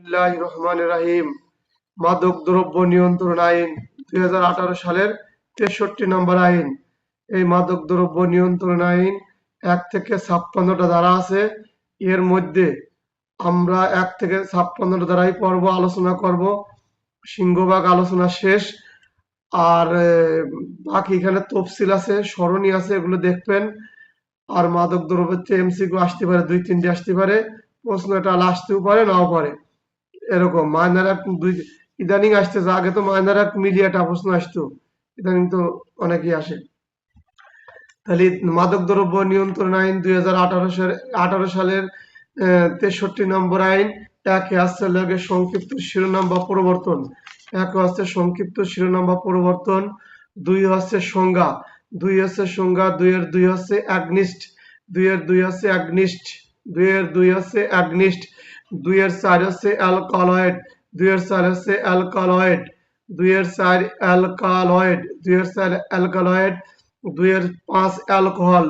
বিসমিল্লাহির রহমানির রহিম। মাদক দ্রব্য নিয়ন্ত্রণ আইন 2018 সালের 63 নম্বর আইন। এই মাদক দ্রব্য নিয়ন্ত্রণ আইন 1 থেকে 56টা ধারা আছে। এর মধ্যে আমরা 1 থেকে 56টা ধারাই পড়ব, আলোচনা করব। সিংহভাগ আলোচনা শেষ। আর বাকি এখানে তফসিল আছে, সরণি আছে, এগুলো দেখবেন। আর মাদক দ্রব্যের চেয়ে এমসিকিউ আসতে পারে, 2-3টে আসতে পারে। প্রশ্ন এটা আসতেও পারে, নাও পারে। এরকম মাইনার এক দুই ইদানিং আসতেছে, আগে তো মাইনার এক মিলিয়ে একটা প্রশ্ন আসতো, ইদানিং তো অনেকেই আসে। তাহলে মাদক দ্রব্য নিয়ন্ত্রণ আইন 2018 সালের 63 নম্বর আইন। একে আসছে লগে সংক্ষিপ্ত শিরোনাম বা প্রবর্তন। এক হচ্ছে সংক্ষিপ্ত শিরোনাম বা প্রবর্তন। দুই হচ্ছে সংজ্ঞা। দুইয়ের দুই হচ্ছে অ্যাগনিস্ট। দুই হচ্ছে অ্যাগনিস্ট। দুইয়ের চার হচ্ছে অ্যালকালয়েড। দুইয়ের পাঁচ অ্যালকোহল।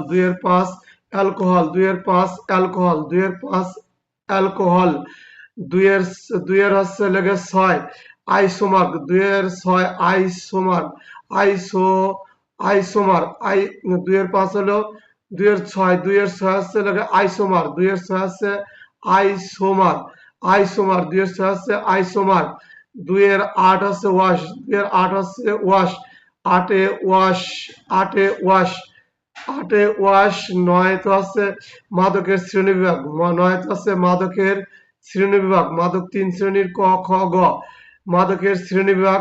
দুইয়ের হচ্ছে লেগে ছয় আইসোমার। আইসো আইসোমার আই দুইয়ের পাঁচ হলো দুইয়ের ছয় হচ্ছে লেগে আইসোমার। আইসোমার দুইয়ের ছয় হচ্ছে আইসোমার। দুইয়ের আট হচ্ছে ওয়াশ। আটে ওয়াশ। নয় তো আছে মাদকের শ্রেণীবিভাগ। মাদক 3 শ্রেণীর, ক খ গ। মাদকের শ্রেণীবিভাগ।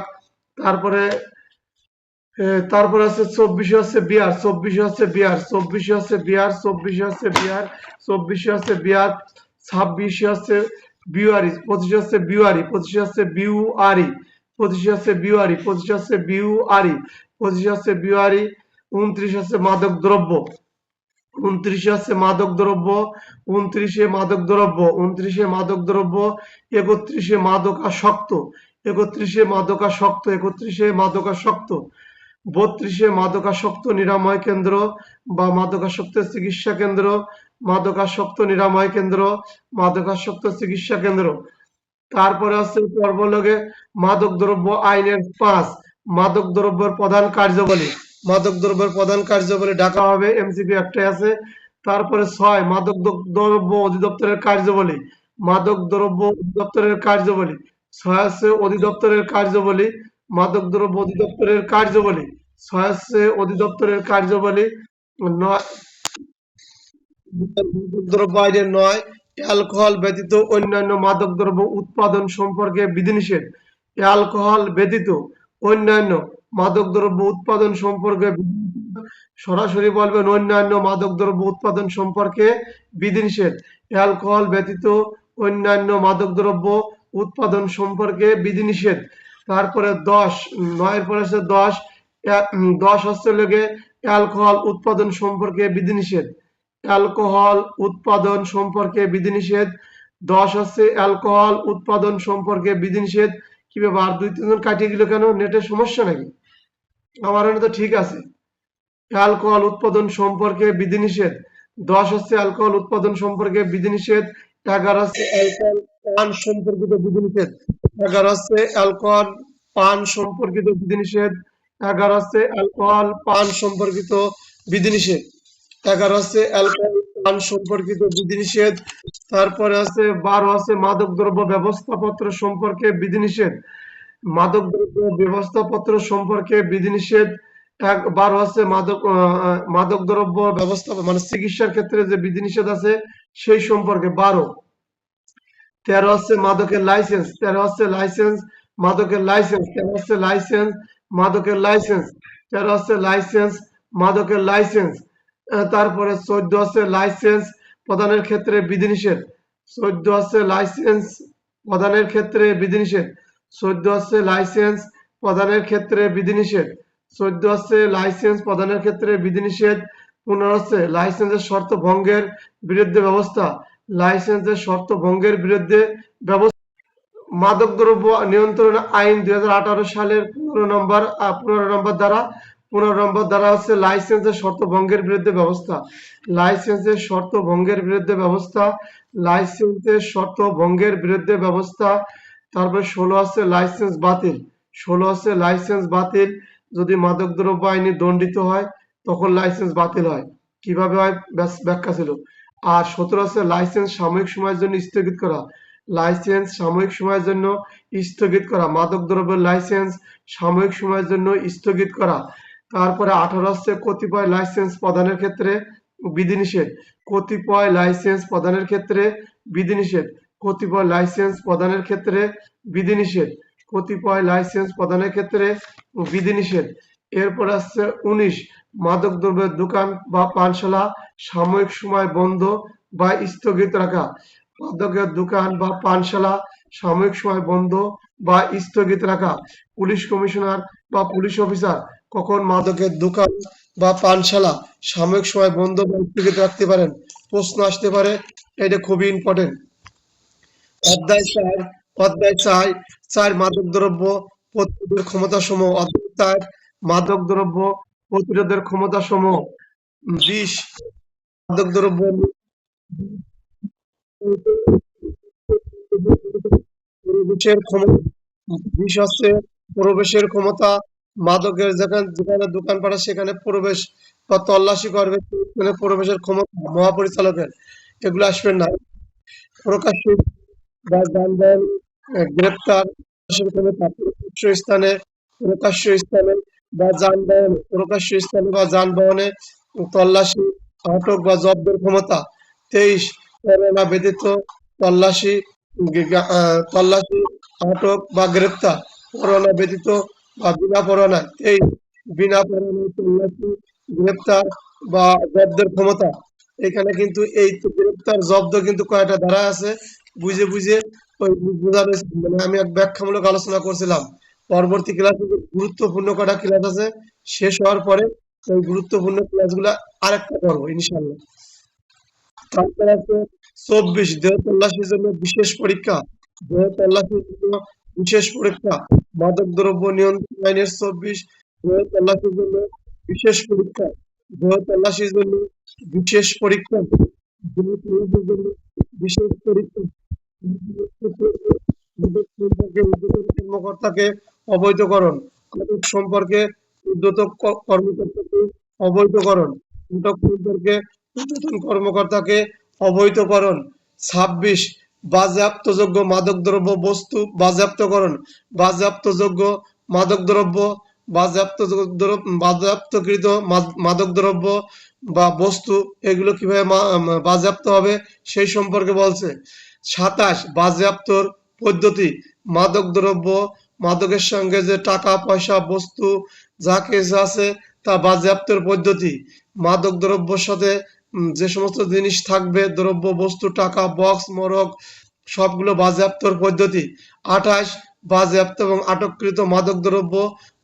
তারপরে আছে 24 হচ্ছে বিয়ার। 26 হচ্ছে বিউয়ারি। 25 হচ্ছে বিউয়ারি। 29 হচ্ছে মাদক দ্রব্য। 29 মাদক দ্রব্য। 31 মাদকাসক্ত। 32 মাদকাসক্ত নিরাময় কেন্দ্র বা মাদকাসক্ত চিকিৎসা কেন্দ্র। তারপরে আছে পর্বলগে মাদক দ্রব্য আইনের 5 মাদক দ্রব্যের প্রধান কার্যাবলী ঢাকা হবে, এমসিকিউ একটাই আছে। তারপরে 6 মাদক দ্রব্য অধিদপ্তরের কার্যাবলী। 6 আছে অধিদপ্তরের কার্যাবলী। মাদক দ্রব্য অধিদপ্তরের কার্যাবলী। 6 আছে অধিদপ্তরের কার্যাবলী। 9 দ্রব্য আইনের 9 অ্যালকোহল ব্যতীত অন্যান্য মাদক দ্রব্য উৎপাদন সম্পর্কে বিধিনিষেধ। অ্যালকোহল ব্যতীত অন্যান্য মাদক দ্রব্য উৎপাদন সম্পর্কে সরাসরি বলবেন অন্যান্য মাদক দ্রব্য উৎপাদন সম্পর্কে বিধিনিষেধ। অ্যালকোহল ব্যতীত অন্যান্য মাদক দ্রব্য উৎপাদন সম্পর্কে বিধিনিষেধ। তারপরে 10 9 এর পরে আছে 10 হচ্ছে লেগে অ্যালকোহল উৎপাদন সম্পর্কে বিধিনিষেধ। 10 হচ্ছে অ্যালকোহল উৎপাদন সম্পর্কে বিধিনিষেধ। কি ব্যাপার, 2-3 জন কাটিয়ে গেল কেন? নেটের সমস্যা নাকি? আমার এখানে তো ঠিক আছে। অ্যালকোহল উৎপাদন সম্পর্কে বিধিনিষেধ। 10 হচ্ছে অ্যালকোহল উৎপাদন সম্পর্কে বিধিনিষেধ। 11 হচ্ছে অ্যালকোহল পান সম্পর্কিত বিধিনিষেধ। 11 হচ্ছে অ্যালকোহল পান সম্পর্কিত বিধিনিষেধ। 11 হচ্ছে অ্যালকোহল পান সম্পর্কিত বিধিনিষেধ। 11 হচ্ছে অ্যালকোহল পান সম্পর্কিত বিধিনিষেধ। তারপরে আছে 12 আছে মাদক দ্রব্য ব্যবস্থাপত্র সম্পর্কে বিধিনিষেধ। মাদক দ্রব্য ব্যবস্থাপত্র সম্পর্কে বিধিনিষেধ। 12 আছে মাদক দ্রব্য ব্যবস্থা মানে চিকিৎসার ক্ষেত্রে যে বিধিনিষেধ আছে সেই সম্পর্কে 12। 13 হচ্ছে মাদকের লাইসেন্স। 13 হচ্ছে লাইসেন্স মাদকের লাইসেন্স। 13 হচ্ছে লাইসেন্স মাদকের লাইসেন্স। 13 হচ্ছে লাইসেন্স মাদকের লাইসেন্স। তারপরে 14 হচ্ছে লাইসেন্স প্রদানের ক্ষেত্রে বিধিনিষেধ। 14 হচ্ছে লাইসেন্স প্রদানের ক্ষেত্রে বিধিনিষেধ। 14 হচ্ছে লাইসেন্স প্রদানের ক্ষেত্রে বিধিনিষেধ। 14 হচ্ছে লাইসেন্স প্রদানের ক্ষেত্রে বিধিনিষেধ। 15 হচ্ছে লাইসেন্সের শর্ত ভঙ্গের বিরুদ্ধে ব্যবস্থা। লাইসেন্সের শর্ত ভঙ্গের বিরুদ্ধে ব্যবস্থা। মাদক দ্রব্য নিয়ন্ত্রণ আইন 2018 সালের 15 নম্বর ধারা হচ্ছে লাইসেন্সের শর্ত ভঙ্গের বিরুদ্ধে ব্যবস্থা। লাইসেন্সের শর্ত ভঙ্গের বিরুদ্ধে ব্যবস্থা। লাইসেন্সের শর্ত ভঙ্গের বিরুদ্ধে ব্যবস্থা। তারপরে 16 আছে লাইসেন্স বাতিল। 16 আছে লাইসেন্স বাতিল, যদি মাদকদ্রব্য আইনে দণ্ডিত হয় তখন লাইসেন্স বাতিল হয়। কিভাবে হয় ব্যাখ্যা ছিল। আর 17 আছে লাইসেন্স সাময়িক সময়ের জন্য স্থগিত করা। লাইসেন্স সাময়িক সময়ের জন্য স্থগিত করা, মাদকদ্রব্যের লাইসেন্স সাময়িক সময়ের জন্য স্থগিত করা। তারপরে 18 হচ্ছে কতিপয় লাইসেন্স প্রদানের ক্ষেত্রে বিধিনিষেধ। কতিপয় লাইসেন্স প্রদানের ক্ষেত্রে বিধিনিষেধ। কতিপয় লাইসেন্স প্রদানের ক্ষেত্রে বিধিনিষেধ। কতিপয় লাইসেন্স প্রদানের ক্ষেত্রে বিধিনিষেধ। এরপর আসছে 19 মাদকদ্রব্যের দোকান বা পানশালা সাময়িক সময় বন্ধ বা স্থগিত রাখা। মাদকের দোকান বা পানশালা সাময়িক সময় বন্ধ বা স্থগিত রাখা। পুলিশ কমিশনার বা পুলিশ অফিসার কখন মাদকের দোকান বা পানশালা সাময়িক সময় বন্ধ বা স্থগিত রাখতে পারেন? প্রশ্ন আসতে পারে, এটা খুবই ইম্পর্টেন্ট। অধ্যায় 4 মাদকদ্রব্য প্রতিরোধের ক্ষমতাসমূহ। অধ্যায় 4 মাদকদ্রব্য প্রতিরোধের ক্ষমতাসমূহ। 20 মাদকদ্রব্য প্রবেশের ক্ষমতা। 20 হচ্ছে প্রবেশের ক্ষমতা। মাদকের যেখানে যেখানে দোকানপাট আছে সেখানে প্রবেশ বা তল্লাশি করবে, সেখানে প্রবেশের ক্ষমতা মহাপরিচালকের। এগুলো আসবেন না। প্রকাশ্যে বা যানবাহন গ্রেপ্তার প্রকাশের ক্ষমতা। প্রকাশ্য স্থানে বা যানবাহনে প্রকাশ্য স্থানে বা যানবাহনে তল্লাশি, আটক বা জব্দের ক্ষমতা। 23 পরোয়ানা ব্যতীত তল্লাশি, তল্লাশি, আটক বা গ্রেপ্তার। পরোয়ানা ব্যতীত বা বিনা পরোয়ানায়। 23 বিনা পরোয়ানায় তল্লাশি, গ্রেপ্তার বা জব্দের ক্ষমতা। এখানে কিন্তু এই গ্রেপ্তার জব্দ কিন্তু কয়টা ধারা আছে, বুঝে বুঝে ওই বোঝানো, মানে আমি এক ব্যাখ্যামূলক আলোচনা করছিলাম। পরবর্তী ক্লাসে যে গুরুত্বপূর্ণ কটা ক্লাস আছে শেষ হওয়ার পরে ওই গুরুত্বপূর্ণ ক্লাসগুলো আরেকটা করবো ইনশাল্লাহ। তারপর আছে 24 দেহ তল্লাশির জন্য বিশেষ পরীক্ষা। দেহ তল্লাশির জন্য বিশেষ পরীক্ষা। মাদকদ্রব্য নিয়ন্ত্রণ আইনের 24 দেহ তল্লাশির জন্য বিশেষ পরীক্ষা। দেহ তল্লাশির জন্য বিশেষ পরীক্ষা। দেহ তল্লাশির জন্য বিশেষ পরীক্ষা। মাদক সম্পর্কে ঊর্ধ্বতন কর্মকর্তাকে অবৈধকরণ। মাদক সম্পর্কে ঊর্ধ্বতন কর্মকর্তাকে অবৈধকরণ। মাদক সম্পর্কে ঊর্ধ্বতন কর্মকর্তাকে অবৈধকরণ। 26 বাজেয়াপ্তযোগ্য মাদকদ্রব্য বস্তু বাজেয়াপ্তকরণ। বাজেয়াপ্তযোগ্য মাদকদ্রব্য, বাজেয়াপ্তকৃত মাদকদ্রব্য বা বস্তু এগুলো কিভাবে বাজেয়াপ্ত হবে সেই সম্পর্কে বলছে। 27 বাজেয়াপ্তর পদ্ধতি। মাদকদ্রব্য, মাদকের সঙ্গে যে টাকা পয়সা বস্তু যা কিছু আছে তা বাজেয়াপ্তের পদ্ধতি। মাদকদ্রব্যের সাথে যে সমস্ত জিনিস থাকবে, দ্রব্য বস্তু টাকা বক্স মোড়ক সবগুলো বাজেয়াপ্তর পদ্ধতি। 28 বাজেয়াপ্ত এবং আটককৃত মাদকদ্রব্য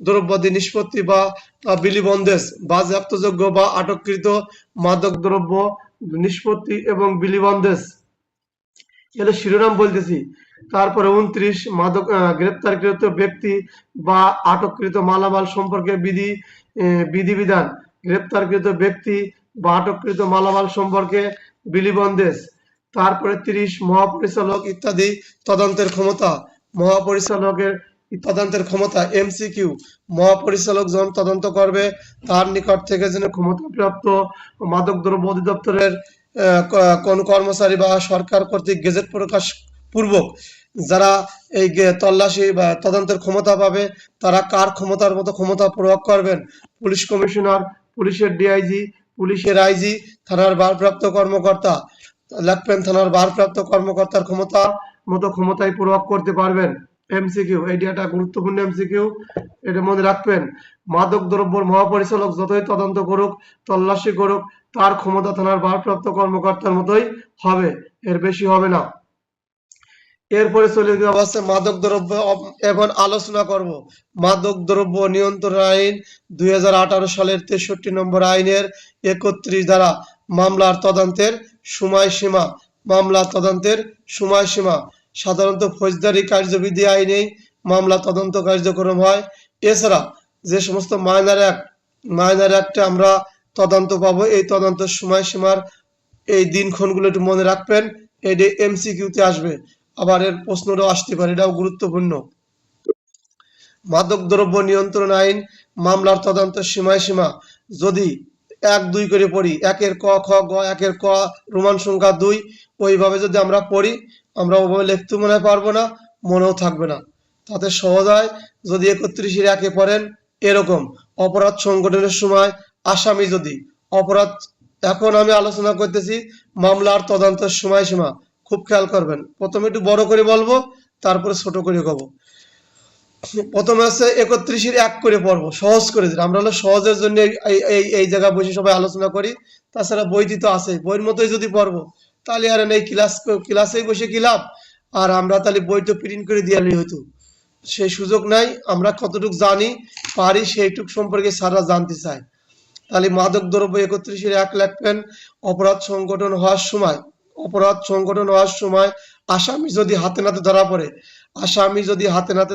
দ্রব্যাদি নিষ্পত্তি বা বিলিবন্দেজ। বাজেয়াপ্তযোগ্য বা আটককৃত মাদকদ্রব্য নিষ্পত্তি এবং বিলিবন্দেজ, এগুলো শিরোনাম বলতেছি। তারপরে 29 মাদক গ্রেপ্তারকৃত ব্যক্তি বা আটককৃত মালামাল সম্পর্কে বিধিবিধান। গ্রেপ্তারকৃত ব্যক্তি বা আটককৃত মালামাল সম্পর্কে বিধিবন্দেজ। তারপরে 30 মহাপরিচালক ইত্যাদি তদন্তের ক্ষমতা। মহাপরিচালকের তদন্তের ক্ষমতা। এমসিকিউ মহাপরিচালক যখন তদন্ত করবে তার নিকট থেকে যেন ক্ষমতাপ্রাপ্ত মাদকদ্রব্য অধিদপ্তরের কোন কর্মচারী বা সরকার কর্তৃক গেজেট প্রকাশ পূর্বক যারা এই তল্লাশি বা তদন্তের ক্ষমতা পাবে তারা কার ক্ষমতার মতো ক্ষমতা প্রয়োগ করবেন? পুলিশ কমিশনার, পুলিশের ডিআইজি, পুলিশের আইজি, থানার ভারপ্রাপ্ত কর্মকর্তা। লিখবেন থানার ভারপ্রাপ্ত কর্মকর্তার ক্ষমতা মতো ক্ষমতায় প্রয়োগ করতে পারবেন। এমসিকিউ, এই একটা গুরুত্বপূর্ণ এমসিকিউ, এটা মনে রাখবেন। মাদক দ্রব্যের মহাপরিচালক যতই তদন্ত করুক, তল্লাশি করুক, তার ক্ষমতা থানার ভারপ্রাপ্ত কর্মকর্তার মতোই হবে, এর বেশি হবে না। এরপরে চলে যাওয়া হচ্ছে মাদক দ্রব্য। এখন আলোচনা করব মাদক দ্রব্য নিয়ন্ত্রণ আইন 2018 সালের 63 নম্বর আইনের 31 ধারা মামলার তদন্তের সময়সীমা। মামলা তদন্তের সময়সীমা সাধারণত ফৌজদারি কার্যবিধি আইনেই মামলা তদন্ত কার্যক্রম হয়। এছাড়া যে সমস্ত মাইনর অ্যাক্টে আমরা তদন্ত পাবো, এই তদন্তের সময়সীমার এই দিনক্ষণগুলো একটু মনে রাখবেন। এটি এমসিকিউতে আসবে, আবার এর প্রশ্নটাও আসতে পারে, এটাও গুরুত্বপূর্ণ। মাদকদ্রব্য নিয়ন্ত্রণ আইন মামলার তদন্তের সীমা যদি 1 2 করে পড়ি, একের ক খ গ, একের ক রোমান সংখ্যা 2, ওইভাবে যদি আমরা পড়ি, আমরা ওভাবে লিখতে মনে হয় পারবো না, মনেও থাকবে না। তাতে সহজ হয় যদি 31-এর 1-এ পড়েন এরকম অপরাধ সংগঠনের সময় আসামি যদি অপরাধ, এখন আমি আলোচনা করতেছি মামলার তদন্তের সময়সীমা, খুব খেয়াল করবেন। প্রথমে একটু বড় করে বলবো, তারপরে ছোট করে কব। প্রথমে আছে 31-এর 1 করে পড়বো, সহজ করে দিন। আমরা হলো সহজের জন্য এই জায়গায় বসে সবাই আলোচনা করি, তাছাড়া বইটি তো আছে, বইয়ের মতোই যদি পড়বো তাহলে আর এই ক্লাসেই বসে কি লাভ, আর আমরা তাহলে বই তো প্রিন্ট করে দিয়ালেই হতো, সেই সুযোগ নাই। আমরা কতটুকু জানি পারি সেইটুক সম্পর্কে স্যাররা জানতে চায়। তাহলে মাদক দ্রব্য 31-এর 1 লিখবেন। অপরাধ সংগঠন হওয়ার সময় আসামি যদি হাতে নাতে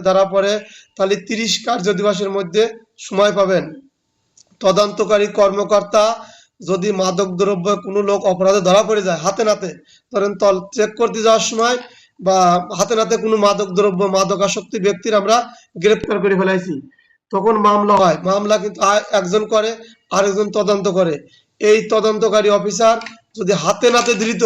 ধরা পড়ে তাহলে 30 কার্য দিবসের মধ্যে সময় পাবেন। তদন্তকারী কর্মকর্তা যদি মাদক দ্রব্য কোনো লোক অপরাধে ধরা পড়ে যায় হাতে নাতে, ধরেন চেক করতে যাওয়ার সময় বা হাতে নাতে কোনো মাদক দ্রব্য মাদকাসক্তি ব্যক্তির আমরা গ্রেপ্তার করে ফেলাইছি, তখন মামলা হয়। মামলা কিন্তু একজন করে, আরেকজন তদন্ত করে। এই তদন্তকারী অফিসার যদি হাতে নাতে ধৃত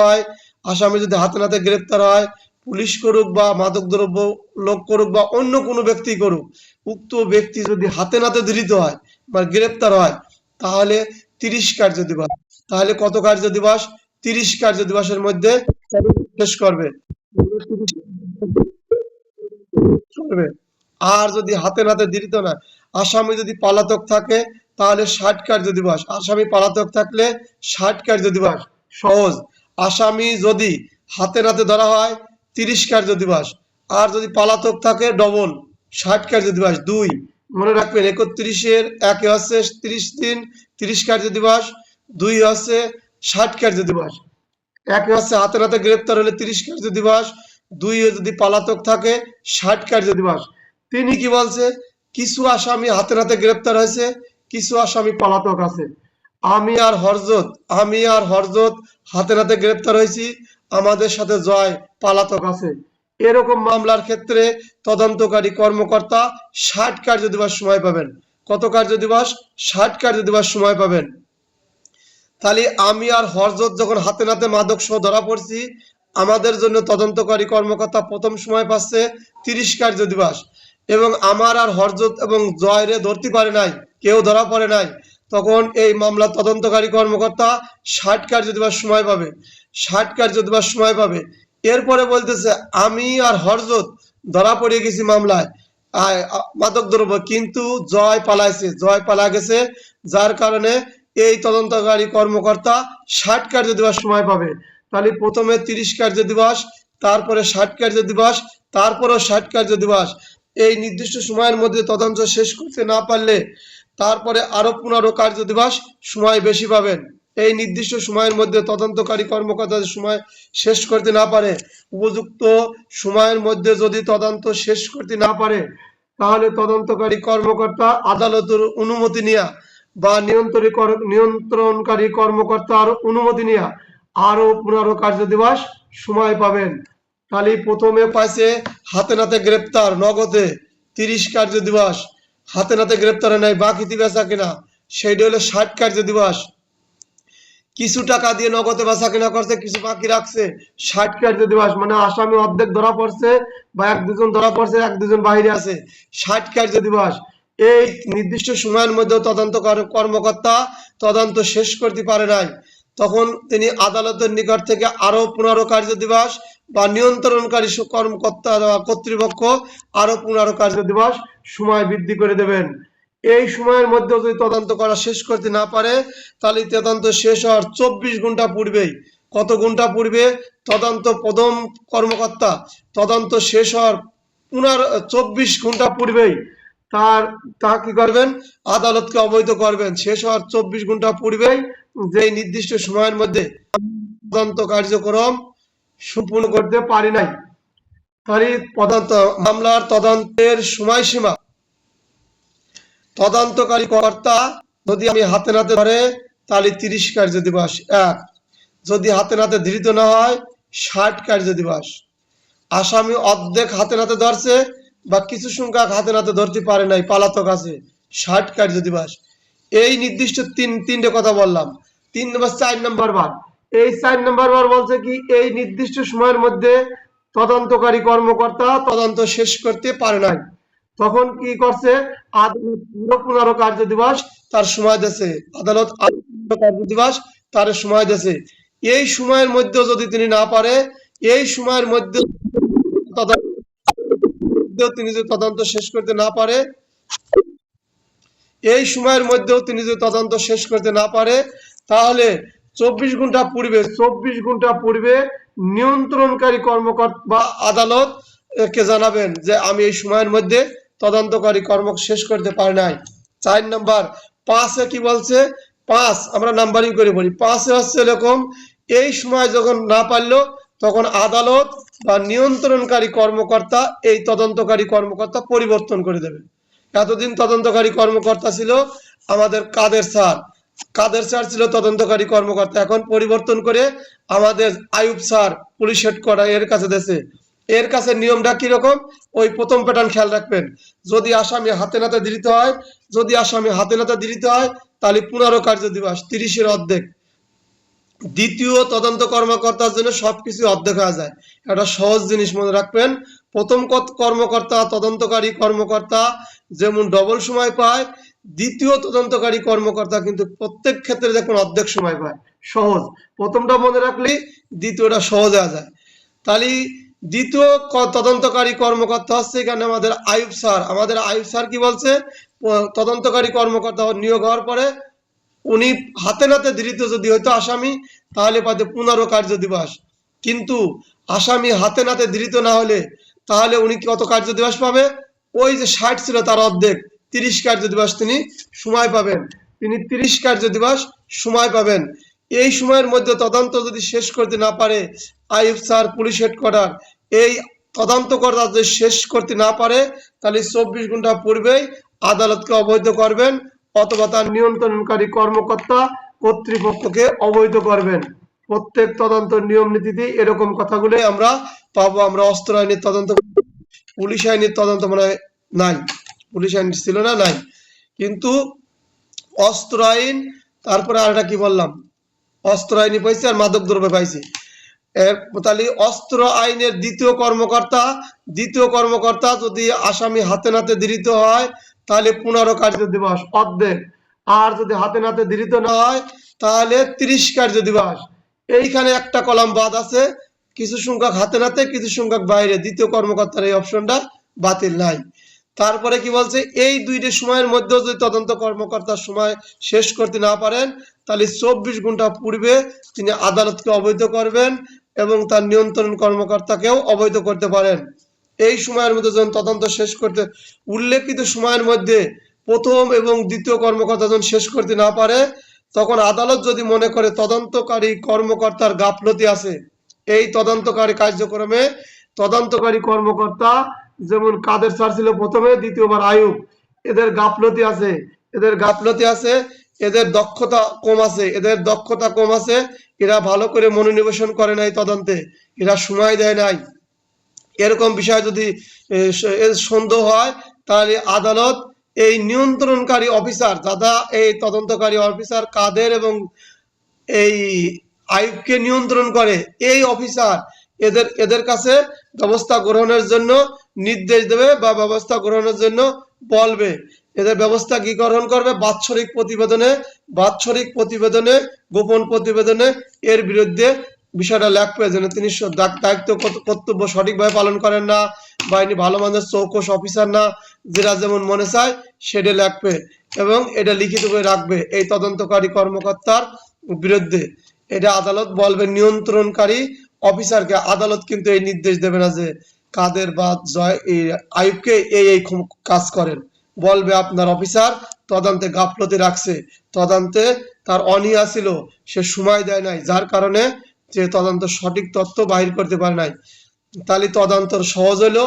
হয়, আসামি যদি হাতে নাতে গ্রেপ্তার হয়, পুলিশ করুক বা মাদকদ্রব্য লোক করুক বা অন্য কোনো ব্যক্তি করুক, উক্ত ব্যক্তি যদি হাতে নাতে ধৃত হয় বা গ্রেপ্তার হয়, তাহলে 30 কার্য দিবস, তাহলে কত কার্য দিবস? 30 কার্য দিবসের মধ্যে শেষ করবে। আর যদি হাতে নাতে ধৃত না, আসামি যদি পলাতক থাকে তাহলে 60 কার্য দিবস। আসামি পলাতক থাকলে 60 কার্য দিবস, সহজ। আসামি যদি হাতে নাতে ধরা হয় 30 কার্য দিবস, আর যদি পলাতক থাকে ডবল 60 কার্য দিবস। 2 মনে রাখবেন, 31-এর 1 হচ্ছে 30 দিন 30 কার্য দিবস, 2 হচ্ছে 60 কার্য দিবস। 1 হচ্ছে হাতে নাতে গ্রেপ্তার হলে 30 কার্য দিবস, 2 যদি পলাতক থাকে 60 কার্য দিবস। তিনি কি বলছে? কিছু আসামি হাতে নাতে গ্রেপ্তার হয়েছে, কিছু আসামি পলাতক আছে। আমি আর হরজত হাতে নাতে গ্রেপ্তার হয়েছি, আমাদের সাথে জয় পলাতক আছে। এরকম মামলার ক্ষেত্রে তদন্তকারী কর্মকর্তা 60 কার্য দিবস সময় পাবেন। কত কার্য দিবস? 60 কার্য দিবস সময় পাবেন। তাহলে আমি আর হরজত যখন হাতে নাতে মাদক সহ ধরা পড়ছি, আমাদের জন্য তদন্তকারী কর্মকর্তা প্রথম সময় পাচ্ছে 30 কার্য দিবস। এবং আমার আর হরজত এবং জয়রে ধরতে পারে নাই, কেউ ধরা পড়ে নাই, তখন এই মামলা তদন্তকারী কর্মকর্তা 60 কার্য দিবস সময় পাবে। 60 কার্য দিবস সময় পাবে। এরপরে বলতেছে আমি আর হরজত ধরা পড়ে গেছি মামলায় মাদক দ্রব্য, কিন্তু জয় পালা গেছে, যার কারণে এই তদন্তকারী কর্মকর্তা 60 কার্য দিবস সময় পাবে। তাহলে প্রথমে 30 কার্য দিবস, তারপরে 60 কার্য দিবস, তারপরও 60 কার্য দিবস। এই নির্দিষ্ট সময়ের মধ্যে তদন্ত শেষ করতে না পারলে তারপরে আরো 15 কার্য দিবস সময় বেশি পাবেন। এই নির্দিষ্ট সময়ের মধ্যে তদন্তকারী কর্মকর্তা সময় শেষ করতে না পারে, উপযুক্ত সময়ের মধ্যে যদি তদন্ত শেষ করতে না পারে, তাহলে তদন্তকারী কর্মকর্তা আদালতের অনুমতি নেওয়া বা নিয়ন্ত্রণকারী কর্মকর্তার অনুমতি নেওয়া আরো 15 কার্য দিবস সময় পাবেন। তাহলে প্রথমে পাইছে হাতে নাতে গ্রেপ্তার নগদে 30 কার্য দিবস, হাতে নাতে গ্রেপ্তার নাই বাকিতে বেচা কিনা, সেইটা হলো 60 কার্য দিবস। কিছু টাকা দিয়ে নগদে বেচা কিনা করছে, কিছু বাকি রাখছে, 60 কার্য দিবস। মানে আসামি অর্ধেক ধরা পড়ছে বা 1 2 জন ধরা পড়ছে, 1 2 জন বাইরে আছে, 60 কার্য দিবস। এই নির্দিষ্ট সময়ের মধ্যে তদন্ত কর্মকর্তা তদন্ত শেষ করতে পারে নাই, তখন তিনি আদালতের নিকট থেকে আরো 15 কার্য দিবস বা নিয়ন্ত্রণকারী কর্মকর্তা কর্তৃপক্ষ আরো 15 কার্য দিবস সময় বৃদ্ধি করে দেবেন। এই সময়ের মধ্যে যদি তদন্ত করা শেষ করতে না পারে, তাহলে তদন্ত শেষ হওয়ার 24 ঘন্টা পূর্বেই, কত ঘন্টা পূর্বে? তদন্ত প্রথম কর্মকর্তা তদন্ত শেষ হওয়ার 24 ঘন্টা পূর্বেই তা কি করবেন? আদালতকে অবহিত করবেন। শেষ হওয়ার 24 ঘন্টা পূর্বেই যে নির্দিষ্ট সময়ের মধ্যে তদন্ত কার্যক্রম সম্পূর্ণ করতে পারি নাই, তাহলে মামলার তদন্তের সময়সীমা, তদন্তকারী কর্তা যদি আমি হাতে নাতে ধরে তাহলে 30 কার্য দিবস 1, যদি হাতে নাতে ধৃত না হয় 60 কার্য দিবস। আসামি অর্ধেক হাতে নাতে ধরছে বা কিছু সংখ্যক হাতে নাতে ধরতে পারে নাই, পালাতক আছে, 60 কার্য দিবস। এই নির্দিষ্ট তিনটে কথা বললাম। 4 নম্বর বার, এই 4 নম্বর বার বলছে কি এই নির্দিষ্ট সময়ের মধ্যে তদন্তকারী কর্মকর্তা তদন্ত শেষ করতে পারে নাই, তখন কি করছে, আদালত 15 কার্য দিবস তার সময় দিয়েছে। আদালত 15 কার্য দিবস তার সময় দিয়েছে। এই সময়ের মধ্যে যদি তিনি না পারে, এই সময়ের মধ্যে তিনি যদি তদন্ত শেষ করতে না পারে, এই সময়ের মধ্যেও তিনি যদি তদন্ত শেষ করতে না পারে, তাহলে 24 ঘন্টা পূর্বে নিয়ন্ত্রণকারী কর্মকর্তা বা আদালত কে জানাবেন যে আমি এই সময়ের মধ্যে তদন্তকারী কর্ম শেষ করতে পারি নাই। 4 নম্বর 5-এ কি বলছে, 5 আমরা নাম্বারিং করে বলি। 5-এ হচ্ছে এরকম, এই সময় যখন না পারলো তখন আদালত বা নিয়ন্ত্রণকারী কর্মকর্তা এই তদন্তকারী কর্মকর্তা পরিবর্তন করে দেবে। এতদিন তদন্তকারী কর্মকর্তা ছিল আমাদের কাদের স্যার ছিল তদন্তকারী কর্মকর্তা, এখন পরিবর্তন করে আমাদের আয়ুব স্যার পুলিশ হেডকোয়ার্টার এর কাছে দেশে। এর কাছে নিয়মটা কিরকম, ওই প্রথম প্যাটার্ন খেয়াল রাখবেন। যদি আসামি হাতে নাতে ধৃত হয়, তাহলে 15 কার্য দিবস, 30-এর অর্ধেক। দ্বিতীয় তদন্ত কর্মকর্তার জন্য সবকিছু অর্ধেক হয়ে যায়। একটা সহজ জিনিস মনে রাখবেন, প্রথম কর্মকর্তা তদন্তকারী কর্মকর্তা যেমন ডবল সময় পায়, দ্বিতীয় তদন্তকারী কর্মকর্তা কিন্তু প্রত্যেক ক্ষেত্রে দেখুন অর্ধেক সময় পায়। সহজ, প্রথমটা মনে রাখলে দ্বিতীয়টা সহজ হয়ে যায়। তাহলে দ্বিতীয় তদন্তকারী কর্মকর্তা হচ্ছে এখানে আমাদের আয়ুব স্যার কি বলছে, তদন্তকারী কর্মকর্তা নিয়োগ হওয়ার পরে উনি হাতে নাতে ধৃত যদি হইতো আসামি, তাহলে পাইতো 15 কার্য দিবস। কিন্তু আসামি হাতে নাতে ধৃত না হলে তাহলে উনি কত কার্য দিবস পাবে, ওই যে 60 ছিল তার অর্ধেক, 30 কার্য দিবস তিনি সময় পাবেন। তিনি 30 কার্য দিবস সময় পাবেন। এই সময়ের মধ্যে তদন্ত যদি শেষ করতে না পারে আইয়ুব স্যার পুলিশ হেডকোয়ার্টার, এই তদন্তকর্তা যদি শেষ করতে না পারে, তাহলে 24 ঘন্টা পূর্বেই আদালতকে অবৈধ করবেন অথবা তার নিয়ন্ত্রণকারী কর্মকর্তা কর্তৃপক্ষকে অবৈধ করবেন। প্রত্যেক তদন্ত নিয়ম নীতিতে এরকম কথাগুলো আমরা পাবো। আমরা অস্ত্র আইনের তদন্ত, পুলিশ আইনের তদন্ত মানে নাই, পুলিশ আইন ছিল না, নাই, কিন্তু অস্ত্র আইন, তারপরে আরেকটা কি বললাম, অস্ত্র আইনি পাইছি আর মাদক দ্রব্য পাইছি। তাহলে অস্ত্র আইনের দ্বিতীয় কর্মকর্তা যদি আসামি হাতে নাতে ধৃত হয় তাহলে 15 কার্য দিবস অর্ধেক, আর যদি হাতে নাতে ধৃত না হয় তাহলে 30 কার্য দিবস। এইখানে একটা কলাম বাদ আছে, কিছু সংখ্যক হাতে নাতে কিছু সংখ্যক বাইরে, দ্বিতীয় কর্মকর্তার এই অপশনটা বাতিল নাই। তারপরে কি বলছে, এই দুইটা সময়ের মধ্যে যদি তদন্ত কর্মকর্তার সময় শেষ করতে না পারেন, তাহলে 24 ঘন্টা পূর্বে তিনি আদালতকে অবৈধ করবেন এবং তার নিয়ন্ত্রণ কর্মকর্তাকেও অবৈধ করতে পারেন। এই সময়ের মধ্যে যখন তদন্ত শেষ করতে, উল্লেখিত সময়ের মধ্যে প্রথম এবং দ্বিতীয় কর্মকর্তা যখন শেষ করতে না পারে, তখন আদালত যদি মনে করে তদন্তকারী কর্মকর্তার গাফলতি আছে, এই তদন্তকারী কার্যক্রমে তদন্তকারী কর্মকর্তা যেমন কাদের স্যার ছিল প্রথমে, দ্বিতীয়বার আয়ুব, এদের গাফলতি আছে, এদের দক্ষতা কম আছে, এরা ভালো করে মনোনিবেশন করে নাই তদন্তে, এরা সময় দেয় নাই, এরকম বিষয় যদি সন্দেহ হয়, তাহলে আদালত এই নিয়ন্ত্রণকারী অফিসার, যারা এই তদন্তকারী অফিসার কাদের এবং এই আইয়ুবকে নিয়ন্ত্রণ করে, এই অফিসার এদের কাছে ব্যবস্থা গ্রহণের জন্য নির্দেশ দেবে বা ব্যবস্থা গ্রহণের জন্য বলবে। এদের ব্যবস্থা কি গ্রহণ করবে, বাৎসরিক প্রতিবেদনে গোপন প্রতিবেদনে এর বিরুদ্ধে বিষয়টা লেখবে, যেন তিনি দায়িত্ব কর্তব্য সঠিকভাবে পালন করেন না বা ইনি ভালো মানের চৌকস অফিসার না, যেটা যেমন মনে চায় সেটা লেখবে এবং এটা লিখিত করে রাখবে এই তদন্তকারী কর্মকর্তার বিরুদ্ধে। এটা আদালত বলবে নিয়ন্ত্রণকারী অফিসারকে। আদালত কিন্তু এই নির্দেশ দেবে না যে কাদের বা আইয়ুবকে এই কাজ করেন, বলবে আপনার অফিসার তদন্তে গাফলতি রাখছে, তদন্তে তার অনীহা ছিল, সে সময় দেয় নাই, যার কারণে যে তদন্ত সঠিক তথ্য বাহির করতে পারে নাই। তাহলে তদন্ত সহজ হলো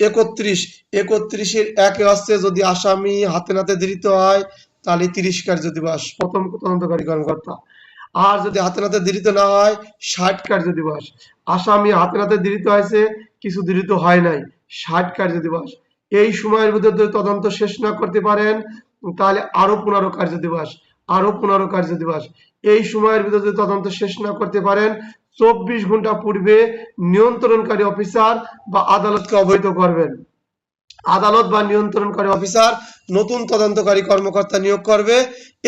31-এর 1-এ আসছে যদি আসামি হাতে নাতে ধৃত হয় তাহলে 30 কার্য দিবস প্রথম তদন্তকারী কর্মকর্তা। আর যদি হাতে নাতে দেরিতে না হয় 60 কার্য দিবস। আসামি হাতে নাতে দেরিতে হয়েছে, কিছু দেরিতে হয় নাই, 60 কার্য দিবস। এই সময়ের ভিতরে যদি তদন্ত শেষ না করতে পারেন তাহলে আরো 15 কার্য দিবস, আরো 15 কার্য দিবস। এই সময়ের ভিতরে যদি তদন্ত শেষ না করতে পারেন 24 ঘন্টা পূর্বে নিয়ন্ত্রণকারী অফিসার বা আদালতকে অবহিত করবেন। আদালত বা নিয়ন্ত্রণকারী অফিসার নতুন তদন্তকারী কর্মকর্তা নিয়োগ করবে।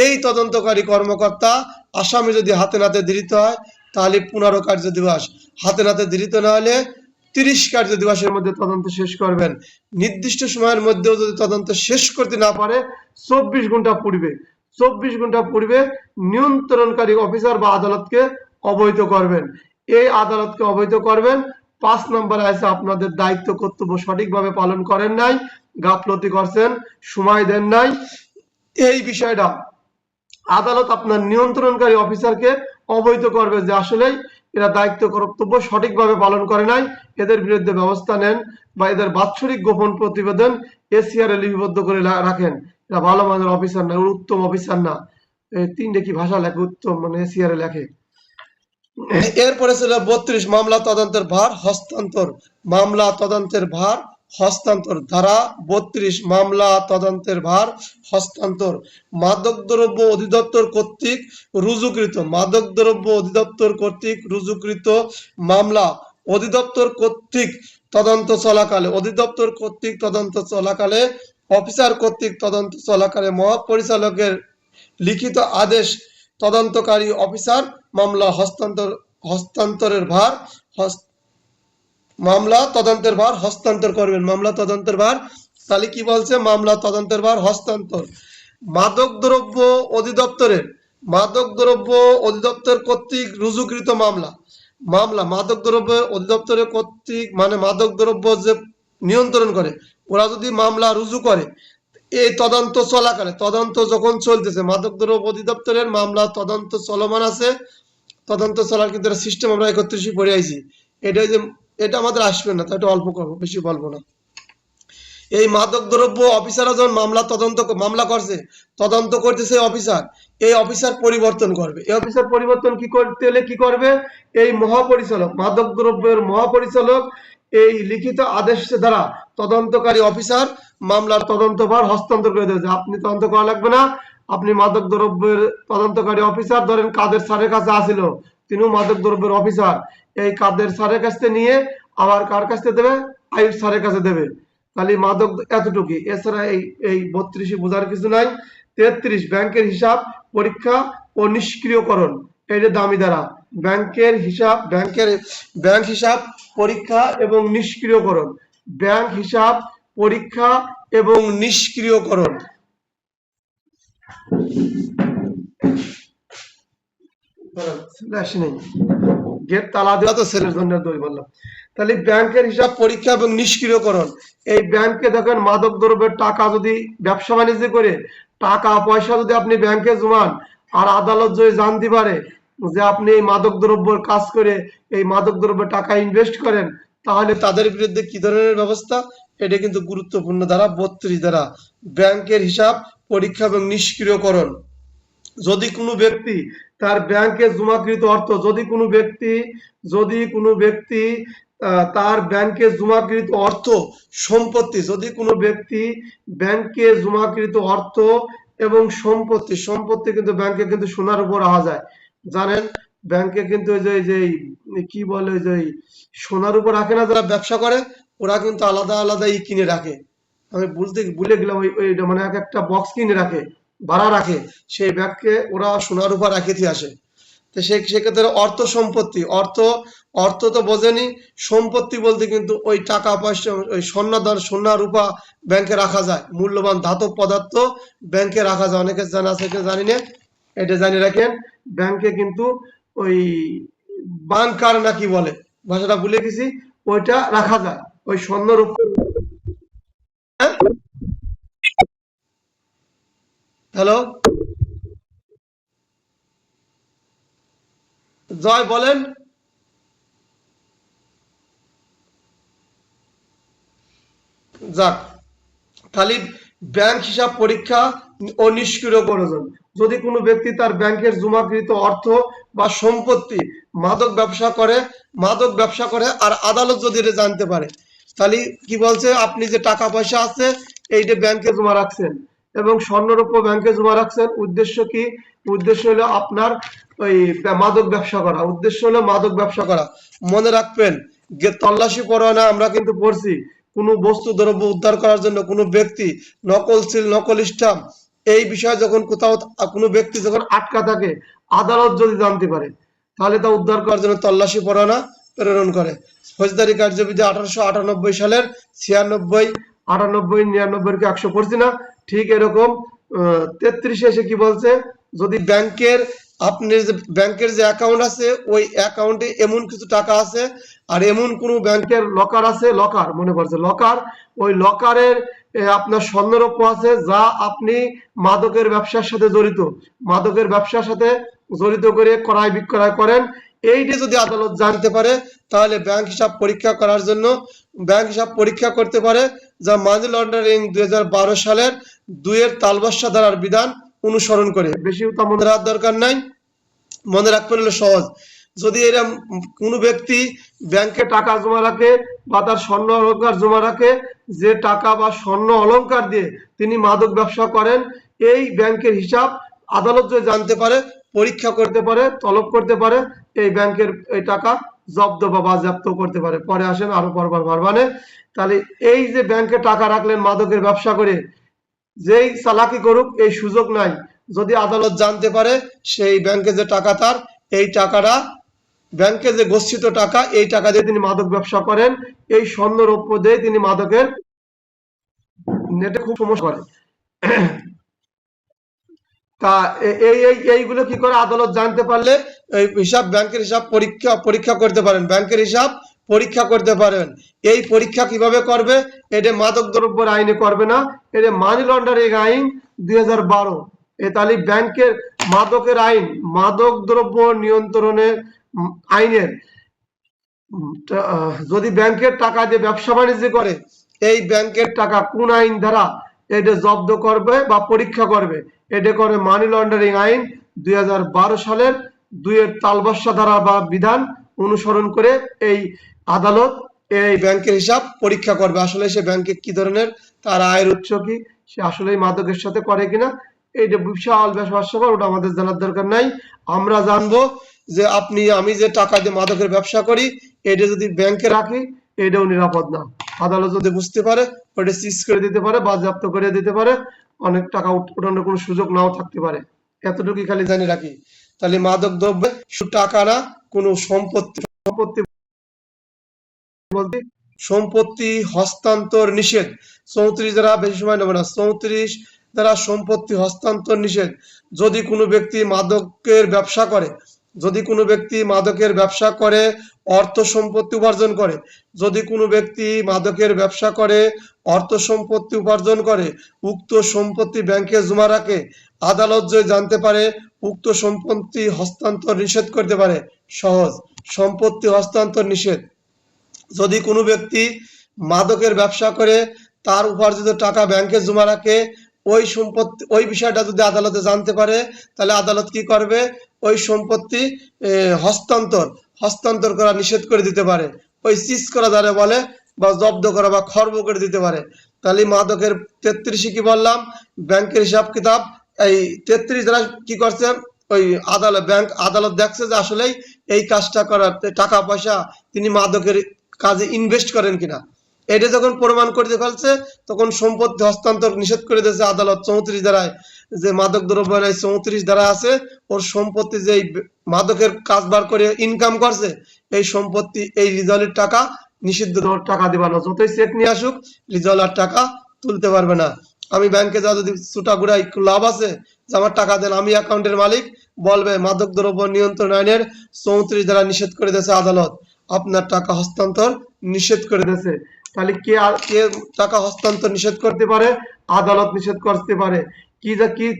এই তদন্তকারী কর্মকর্তা আসামি যদি হাতে নাতে দেরিতে হয় তাহলে 15 কার্য দিবস, হাতে নাতে দেরিতে না হলে 30 কার্য দিবসের মধ্যে তদন্ত শেষ করবেন। নির্দিষ্ট সময়ের মধ্যেও যদি তদন্ত শেষ করতে না পারে 24 ঘন্টা পূর্বে, 24 ঘন্টা পূর্বে নিয়ন্ত্রণকারী অফিসার বা আদালতকে অবহিত করবেন। এই আদালতকে অবহিত করবেন। 5 নম্বরে আছে আপনাদের দায়িত্ব কর্তব্য সঠিকভাবে পালন করেন নাই, গাফলতি করছেন, সময় দেন নাই। এই বিষয়টা আদালত আপনার নিয়ন্ত্রণকারী অফিসারকে অবহিত করবে যে আসলেই এরা দায়িত্ব কর্তব্য সঠিকভাবে পালন করে নাই, এদের বিরুদ্ধে ব্যবস্থা নেন বা এদের বাৎসরিক গোপন প্রতিবেদন এসিআর লিপিবদ্ধ করে রাখেন। এরা ভালো মানের অফিসার না, উত্তম অফিসার না। এই 3টে কি ভাষা লেখে, উত্তম মানে এসিআর লেখে। এরপরে ছিল 32 মামলা তদন্তের ভার হস্তান্তর। মামলা তদন্তের ভার হস্তান্তর ধারা 32 মামলা তদন্তের ভার হস্তান্তর। মাদকদ্রব্য অধিদপ্তর কর্তৃক রুজুকৃত, মাদকদ্রব্য অধিদপ্তর কর্তৃক রুজুকৃত মামলা অধিদপ্তর কর্তৃক তদন্ত চলাকালে, অধিদপ্তর কর্তৃক তদন্ত চলাকালে, অফিসার কর্তৃক তদন্ত চলাকালে মহাপরিচালকের লিখিত আদেশ তদন্তকারী অফিসার মামলা হস্তান্তরের ভার মামলা তদন্তের ভার হস্তান্তর করবেন। মামলা তদন্তের ভার তাহলে কি বলছে, মামলা তদন্তের ভার হস্তান্তর। মাদকদ্রব্য অধিদপ্তরের, মাদকদ্রব্য অধিদপ্তর কর্তৃক রুজুকৃত মামলা, মামলা মাদকদ্রব্য অধিদপ্তরের কর্তৃক মানে মাদকদ্রব্য যে নিয়ন্ত্রণ করে ওরা যদি মামলা রুজু করে এই তদন্ত চলাকালে, তদন্ত যখন চলতেছে মাদকদ্রব্য অধিদপ্তরের মামলা তদন্ত চলমান আছে, তদন্ত চলার কিন্তু সিস্টেম আমরা 31 পড়ে আইছি। এটা যে এটা আমাদের আসবে না, তাই অল্প করবো, বেশি বলবো না। এই মাদকদ্রব্য অফিসাররা যখন মামলা করছে, তদন্ত করতেছে অফিসার, এই অফিসার পরিবর্তন করবে। এই অফিসার পরিবর্তন কি করতে হলে কি করবে, এই মহাপরিচালক মাদকদ্রব্যের মহাপরিচালক এই লিখিত আদেশ দ্বারা তদন্তকারী অফিসার মামলার তদন্তভার হস্তান্তর করে দেবে। আপনি তদন্ত করা লাগবে না, আপনি মাদক দ্রব্যের তদন্তকারী অফিসার ধরেন কাদের স্যারের কাছে আসিল, তিনিও মাদক দ্রব্যের অফিসার, এই কাদের স্যারের কাছ থেকে নিয়ে আবার কার কাছে দেবে, আয়ুষ স্যারের কাছে দেবে। তাহলে মাদক এতটুকু, এছাড়া এই এই 32 বোঝার কিছু নাই। 33 ব্যাংকের হিসাব পরীক্ষা ও নিষ্ক্রিয়করণ, এই যে দামি দ্বারা ব্যাংকের হিসাব, ব্যাংক হিসাব পরীক্ষা এবং নিষ্ক্রিয়করণ, ব্যাংক হিসাব পরীক্ষা এবং নিষ্ক্রিয়করণ। গেট তালা দেওয়া তো ছেলের জন্য দই বললাম। তাহলে ব্যাংকের হিসাব পরীক্ষা এবং নিষ্ক্রিয়করণ, এই ব্যাংকে দেখেন মাদক দ্রব্যের টাকা যদি ব্যবসা বাণিজ্য করে টাকা পয়সা যদি আপনি ব্যাংকে জমান আর আদালত যদি জানতে পারে যে আপনি এই মাদক দ্রব্যের কাজ করে এই মাদক দ্রব্যের টাকা ইনভেস্ট করেন, তাহলে তাদের বিরুদ্ধে কি ধরনের ব্যবস্থা, এটা কিন্তু গুরুত্বপূর্ণ ধারা 32 ধারা ব্যাংকের হিসাব পরীক্ষা এবং নিষ্ক্রিয়করণ। যদি কোনো ব্যক্তি তার ব্যাংকে জমাকৃত অর্থ, যদি কোনো ব্যক্তি তার ব্যাংকে জমাকৃত অর্থ সম্পত্তি, যদি কোনো ব্যক্তি ব্যাংকে জমাকৃত অর্থ এবং সম্পত্তি কিন্তু ব্যাংকে কিন্তু সোনার উপর রাখা যায়, জানেন। ব্যাংকে কিন্তু ওই যে কি বলে ওই যে সোনার উপর রাখে না যারা ব্যবসা করে, ওরা কিন্তু আলাদা আলাদা কিনে রাখে। আমি ভুলে গেলাম ওই মানে এক একটা বক্স কিনে রাখে, ভাড়া রাখে, সেই ব্যাগকে ওরা সোনার উপর রাখিতে আসে। তো সেক্ষেত্রে অর্থ সম্পত্তি, অর্থ তো বোঝেনি, সম্পত্তি বলতে কিন্তু ওই টাকা পয়সা, ওই সোনা রূপা ব্যাংকে রাখা যায়, মূল্যবান ধাতব পদার্থ ব্যাংকে রাখা যায়। অনেকে জানা আছে, জানি না, এটা জানি রাখেন। ব্যাংকে কিন্তু ওই বাংকার না কি বলে, ভাষাটা ভুলে গেছি, ওইটা রাখা যায় ওই স্বর্ণ রূপা। হ্যালো, জয় বলেন। যাক, খালি ব্যাংক হিসাব পরীক্ষা ও নিষ্ক্রিয়করণ। যদি কোনো ব্যক্তি তার ব্যাংকের জমাকৃত অর্থ বা সম্পত্তি মাদক ব্যবসা করে আর আদালত যদি এটা জানতে পারে, তাহলে কি বলছে, আপনি যে টাকা পয়সা আছে এইটা ব্যাংকে জমা রাখছেন এবং স্বর্ণরূপ ব্যাংকে জমা রাখছেন, উদ্দেশ্য কি? উদ্দেশ্য হলো আপনার ওই মাদক ব্যবসা করা, উদ্দেশ্য হলো মাদক ব্যবসা করা। মনে রাখবেন, তল্লাশি পরোয়ানা আমরা কিন্তু পড়ছি, কোনো বস্তু দ্রব্য উদ্ধার করার জন্য কোনো ব্যক্তি নকল সিল, নকল স্টাম্প, এই বিষয়ে যখন কোথাও কোনো ব্যক্তি যখন আটকা থাকে, আদালত যদি জানতে পারে, তাহলে তা উদ্ধার করার জন্য তল্লাশি পরোয়ানা প্রেরণ করে। ফৌজদারি কার্যবিধি 1898 সালের 96, 98, 99 কে 100 পড়ছি না, ঠিক এরকম 33 এসে কি বলছে, যদি ব্যাংকের যে অ্যাকাউন্ট আছে ওই অ্যাকাউন্টে এমন কিছু টাকা আছে আর এমন কোন ব্যাংকের লকার আছে, লকার মনে পড়ছে, লকার, ওই লকারের আপনার স্বর্ণরৌপ্য আছে যা আপনি মাদকের ব্যবসার সাথে জড়িত, মাদকের ব্যবসার সাথে জড়িত করে ক্রয় বিক্রয় করেন, এইটি যদি আদালত জানতে পারে, তাহলে ব্যাংক হিসাব পরীক্ষা করার জন্য ব্যাংক হিসাব পরীক্ষা করতে পারে, যা মানি লন্ডারিং 2012 সালের 2 তালবাসা ধারার বিধান অনুসরণ করে। বেশি তা মনে রাখার দরকার নাই, মনে রাখতে হলে সহজ। যদি এরা কোনো ব্যক্তি ব্যাংকে টাকা জমা রাখে বা তার স্বর্ণ অলংকার জমা রাখে, যে টাকা বা স্বর্ণ অলংকার দিয়ে তিনি মাদক ব্যবসা করেন, এই ব্যাংকের হিসাব আদালত যদি জানতে পারে, পরীক্ষা করতে পারে, তলব করতে পারে, এই ব্যাংকের এই টাকা জব্দ বা বাজেয়াপ্ত করতে পারে। পরে আসেন আরো পরবার ভারবানে। তাহলে এই যে ব্যাংকে টাকা রাখলেন মাদকের ব্যবসা করে, যেই চালাকি করুক এই সুযোগ নাই, যদি আদালত জানতে পারে সেই ব্যাংকে যে টাকা তার, এই টাকাটা ব্যাংকে যে গচ্ছিত টাকা, এই টাকা দিয়ে তিনি মাদক ব্যবসা করেন, এই স্বর্ণ রৌপ্য দিয়ে তিনি মাদকের নেটে খুব সমস্যা করে। তা এইগুলো কি করে আদালত জানতে পারলে এই হিসাব, ব্যাংকের হিসাব পরীক্ষা করতে পারেন, ব্যাংকের হিসাব পরীক্ষা করতে পারেন। এই পরীক্ষা কিভাবে করবে? এটা মাদক দ্রব্যের আইনে করবে না, এটা মানি লন্ডারিং আইন 2012। তাহলে ব্যাংকের মাদকের আইন, মাদক দ্রব্য নিয়ন্ত্রণের আইনের যদি ব্যাংকের টাকা দিয়ে ব্যবসা বাণিজ্য করে, এই ব্যাংকের টাকা কোন আইন দ্বারা এটা জব্দ করবে বা পরীক্ষা করবে, এটা করে মানি লন্ডারিং আইন 2012 সালের 2 তালবাসা ধারা বা বিধান অনুসরণ করে এই আদালত এই ব্যাংকের হিসাব পরীক্ষা করবে, আসলে সে ব্যাংকে কি ধরনের, তার আয়ের উৎস কি, সে আসলে মাদকের সাথে করে কিনা। এইটা বিশাল ব্যাপার, ওটা আমাদের জানার দরকার নাই। আমরা জানবো যে আমি যে টাকা দিয়ে মাদকের ব্যবসা করি, এটা যদি ব্যাংকে রাখি, এটাও নিরাপদ না। আদালত যদি বুঝতে পারে, ওটা সিজ করে দিতে পারে, বাজেয়াপ্ত করে দিতে পারে, অনেক টাকা উঠানোর কোনো সুযোগ নাও থাকতে পারে। এতটুকু খালি জানি রাখি। তাহলে মাদক দ্রব্য শুধু টাকা না, কোনো সম্পত্তি বলতে সম্পত্তি হস্তান্তর নিষেধ। 34 দ্বারা, বেশি সময় নেব না, 34 দ্বারা সম্পত্তি হস্তান্তর নিষেধ। যদি কোনো ব্যক্তি মাদকের ব্যবসা করে, যদি কোনো ব্যক্তি মাদকের ব্যবসা করে অর্থ সম্পত্তি উপার্জন করে, যদি কোনো ব্যক্তি মাদকের ব্যবসা করে অর্থ সম্পত্তি উপার্জন করে, উক্ত সম্পত্তি ব্যাংকে জমা রাখে, আদালত যদি জানতে পারে, উক্ত সম্পত্তি হস্তান্তর নিষেধ করতে পারে। সহজ, সম্পত্তি হস্তান্তর নিষেধ। যদি কোনো ব্যক্তি মাদকের ব্যবসা করে তার উপার্জিত টাকা ব্যাংকে জমা রাখে, ওই সম্পত্তি, ওই বিষয়টা যদি আদালতে জানতে পারে, তাহলে আদালত কি করবে, ওই সম্পত্তি হস্তান্তর করা নিষেধ করে দিতে পারে, ওই সিজ করা যারা বলে, বা জব্দ করা বা খর্ব করে দিতে পারে। তাহলে মাদকের 33 কি বললাম, ব্যাংকের হিসাব কিতাব। এই 33 যারা কি করছে, ওই আদালত দেখছে যে আসলেই এই কাজটা করার টাকা পয়সা তিনি মাদকের কাজে ইনভেস্ট করেন কিনা, এটা যখন প্রমাণ করতে ফেলছে, তখন সম্পত্তি হস্তান্তর নিষেধ করে দিয়েছে আদালত 34 ধারায়। যে মাদক দ্রব্য 34 ধারা আছে, ওর সম্পত্তি যে মাদকের কাজবার করে ইনকাম করছে, এই সম্পত্তি, এই রিজালের টাকা নিষিদ্ধ, টাকা দিবা না, যতই চেক নিয়ে আসুক রিজাল আর টাকা তুলতে পারবে না। আমি ব্যাংকে যা যদি ছুটা ঘুরা একটু লাভ আছে, যে আমার টাকা দেন, আমি অ্যাকাউন্টের মালিক, বলবে মাদক দ্রব্য নিয়ন্ত্রণ আইনের 34 ধারা নিষেধ করে দিয়েছে আদালত, আপনার টাকা হস্তান্তর নিষেধ করে দিয়েছে। তাহলে কে টাকা হস্তান্তর নিষেধ করতে পারে? আদালত নিষেধ করতে পারে।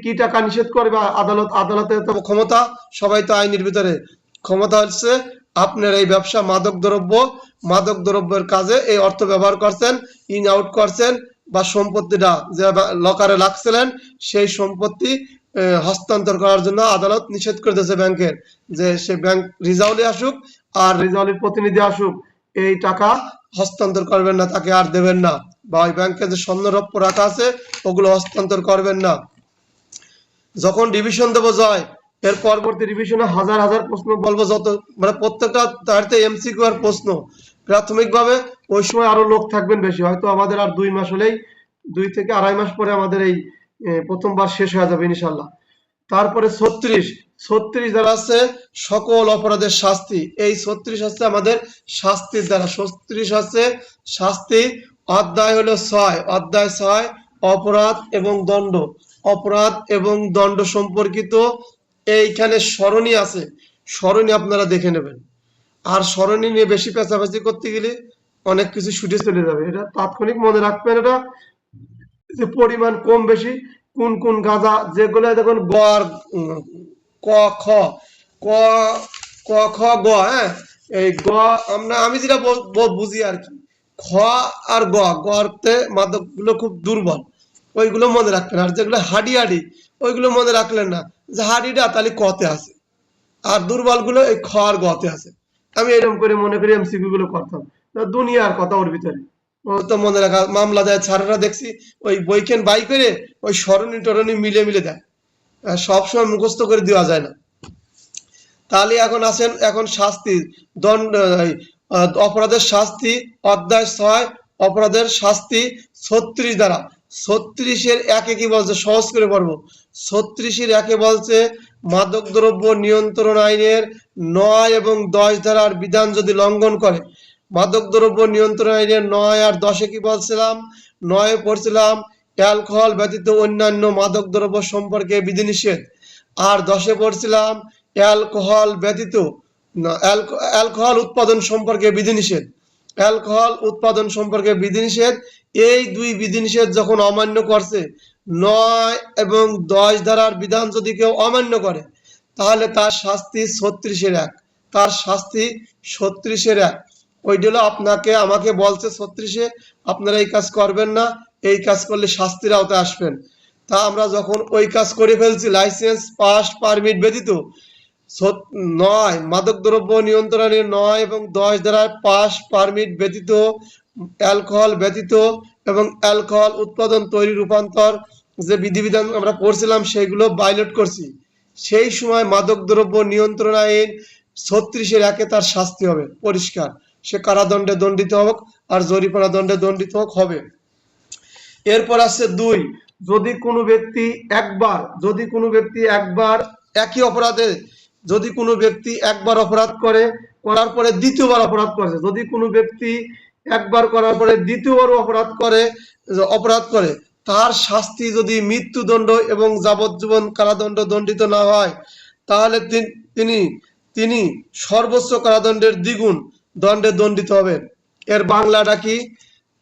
কি টাকা নিষেধ করবে আদালত? আদালতের তো ক্ষমতা, সবাই তো আইনের ভিতরে, ক্ষমতা হচ্ছে আপনার এই ব্যবসা মাদক দ্রব্যের কাজে এই অর্থ ব্যবহার করছেন, ইন আউট করছেন, বা সম্পত্তিটা যে লকারে রাখছিলেন সেই সম্পত্তি হস্তান্তর করার জন্য আদালত নিষেধ করে দিয়েছে ব্যাংকের, যে সে ব্যাংক রিজাউলে আসুক আর রিজাউলের প্রতিনিধি আসুক, এই টাকা হস্তান্তর করবেন না, তাকে আর দেবেন না, বা ওই ব্যাংকে যে স্বর্ণরৌপ্য রাখা আছে ওগুলো হস্তান্তর করবেন না। যখন ডিভিশন দেবো যায়, এর পরবর্তী ডিভিশনে হাজার হাজার প্রশ্ন বলবো, যত মানে প্রত্যেকটা তারতে এমসিকিউ আর প্রশ্ন। প্রাথমিকভাবে ওই সময় আরো লোক থাকবেন বেশি, হয়তো আমাদের আর 2 মাস হলেই 2 থেকে আড়াই মাস পরে আমাদের এই প্রথমবার শেষ হয়ে যাবে ইনশাল্লাহ। তারপরে 36 দ্বারা আছে সকল অপরাধের শাস্তি, এই 36 হচ্ছে আমাদের শাস্তির দ্বারা, 36 হচ্ছে শাস্তি। অধ্যায় হলো 6, অধ্যায় 6 অপরাধ এবং দণ্ড, অপরাধ এবং দণ্ড সম্পর্কিত। এইখানে সরণি আছে, সরণি আপনারা দেখে নেবেন। আর সরণি নিয়ে বেশি পেঁচাপেচি করতে গেলে অনেক কিছু ছুটে চলে যাবে, এটা তাৎক্ষণিক মনে রাখবেন। এটা যে পরিমাণ কম বেশি, কোন কোন গাঁজা, যেগুলো দেখুন গ আর ক খ, ক ক খ গ, হ্যাঁ, এই গ আমি যেটা বুঝি আর কি, খ আর গ অর্থে মাদক গুলো খুব দুর্বল, ওইগুলো মনে রাখবেন। আর যেগুলো হাডি হাডি ওইগুলো মনে রাখলেন না, যে হাডিটা তাহলে কতে আছে, আর দুর্বল গুলো এই খ আর গতে আছে। আমি এরকম করে মনে করি এমসিকিউ গুলো করতাম, দুনিয়ার কথা ওর ভিতরে, ও তো মনে রাখা মামলা দেয় ছাড়ারা দেখছি ওই বইকেন বাই করে ওই সরণি টরণি মিলে মিলে দেয়, সবসময় মুখস্থ করে দেওয়া যায় না। তাহলে এখন আসেন, এখন শাস্তি দণ্ড, অপরাধের শাস্তি অধ্যায় 6 অপরাধের শাস্তি 36 দ্বারা। 36-এর 1-এ কি বলছে, সহজ করে পড়বো। 36-এর 1-এ বলছে মাদক দ্রব্য নিয়ন্ত্রণ আইনের 9 এবং 10 ধারার বিধান যদি লঙ্ঘন করে। মাদক দ্রব্য নিয়ন্ত্রণ আইনের 9 আর 10-এ কি বলছিলাম, 9-এ পড়ছিলাম অ্যালকোহল ব্যতীত অন্যান্য মাদক দ্রব্য সম্পর্কে বিধিনিষেধ, আর 10-এ পড়ছিলাম অ্যালকোহল ব্যতীত অ্যালকোহল উৎপাদন সম্পর্কে বিধিনিষেধ, অ্যালকোহল উৎপাদন সম্পর্কে বিধিনিষেধ। এই দুই বিধিনিষেধ যখন অমান্য করছে, 9 এবং 10 ধারার বিধান যদি কেউ অমান্য করে, তাহলে তার শাস্তি 36-এর 1, তার শাস্তি 36-এর 1। ওইটা হলো আপনাকে আমাকে বলছে 36-এ আপনারা এই কাজ করবেন না, এই কাজ করলে শাস্তির আওতায় আসবেন। তা আমরা যখন ওই কাজ করে ফেলছি, লাইসেন্স পাস পারমিট ব্যতীত 9 মাদকদ্রব্য নিয়ন্ত্রণের 9 এবং 10 ধারার পাস পারমিট ব্যতীত অ্যালকোহল ব্যতীত এবং অ্যালকোহল উৎপাদন তৈরি রূপান্তর যে বিধিবিধান আমরা পড়ছিলাম সেগুলো ভায়োলেট করছি, সেই সময় মাদকদ্রব্য নিয়ন্ত্রণ আইন 36-এর 1-এ তার শাস্তি হবে পরিষ্কার, সে কারাদণ্ডে দণ্ডিত হোক আর জরিমানা দণ্ডে দণ্ডিত হোক হবে। এরপর আছে 2, যদি কোনো ব্যক্তি একবার একই অপরাধে, যদি কোনো ব্যক্তি একবার অপরাধ করে, করার পরে দ্বিতীয়বার অপরাধ করেছে, যদি কোনো ব্যক্তি একবার করার পরে দ্বিতীয়বার অপরাধ করে, তার শাস্তি যদি মৃত্যুদণ্ড এবং যাবজ্জীবন কারাদণ্ড দণ্ডিত না হয়, তাহলে তিনি সর্বোচ্চ কারাদণ্ডের দ্বিগুণ দণ্ডে দণ্ডিত হবেন। এর বাংলাটা কি,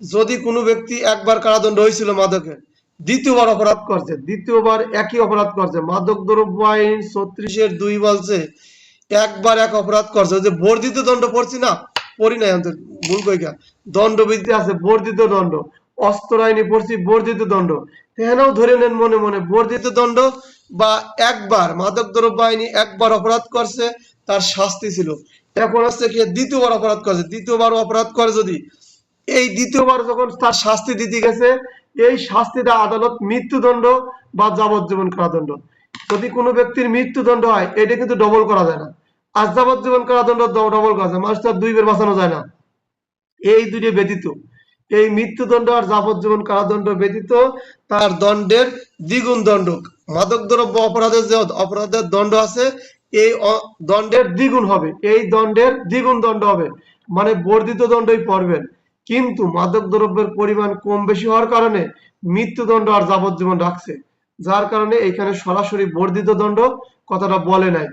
যদি কোনো ব্যক্তি একবার কারাদণ্ড হয়েছিল মাদকের, দ্বিতীয়বার অপরাধ করছে, দ্বিতীয়বার একই অপরাধ করছে, মাদক দ্রব্য আইন 36-এর 2 বলছে একবার এক অপরাধ করছে, যে বর্ধিত দণ্ড পড়ছি না, পড়ি নাই আমাদের ভুল কইকা, দণ্ডবিধি আছে বর্ধিত দণ্ড, অস্ত্র আইনে পড়ছি বর্ধিত দণ্ড, এখানেও ধরে নেন মনে মনে বর্ধিত দণ্ড, বা একবার মাদক দ্রব্য আইনে একবার অপরাধ করছে তার শাস্তি ছিল। এখন হচ্ছে কি দ্বিতীয়বার অপরাধ করছে, দ্বিতীয়বার অপরাধ করে যদি, এই দ্বিতীয়বার যখন তার শাস্তি দিতে গেছে, এই শাস্তিটা আদালত মৃত্যুদণ্ড বা যাবজ্জীবন কারাদণ্ড। যদি কোনো ব্যক্তির মৃত্যুদণ্ড হয়, এটা কিন্তু ডবল করা যায় না, আর যাবজ্জীবন কারাদণ্ড ডবল করা যায়, মানুষ তার 2 বার বাঁচানো যায় না। এই দুটো ব্যতীত, এই মৃত্যুদণ্ড আর যাবজ্জীবন কারাদণ্ড ব্যতীত তার দণ্ডের দ্বিগুণ দণ্ড, মাদক দ্রব্য অপরাধের যে অপরাধের দণ্ড আছে এই দণ্ডের দ্বিগুণ হবে, এই দণ্ডের দ্বিগুণ দণ্ড হবে, মানে বর্ধিত দণ্ডই পড়বেন। কিন্তু মাদক দ্রব্যের পরিমাণ কম বেশি হওয়ার কারণে মৃত্যুদণ্ড আর যাবজ্জীবন রাখছে, যার কারণে এখানে সরাসরি বর্ধিত দণ্ড কথাটা বলে নাই।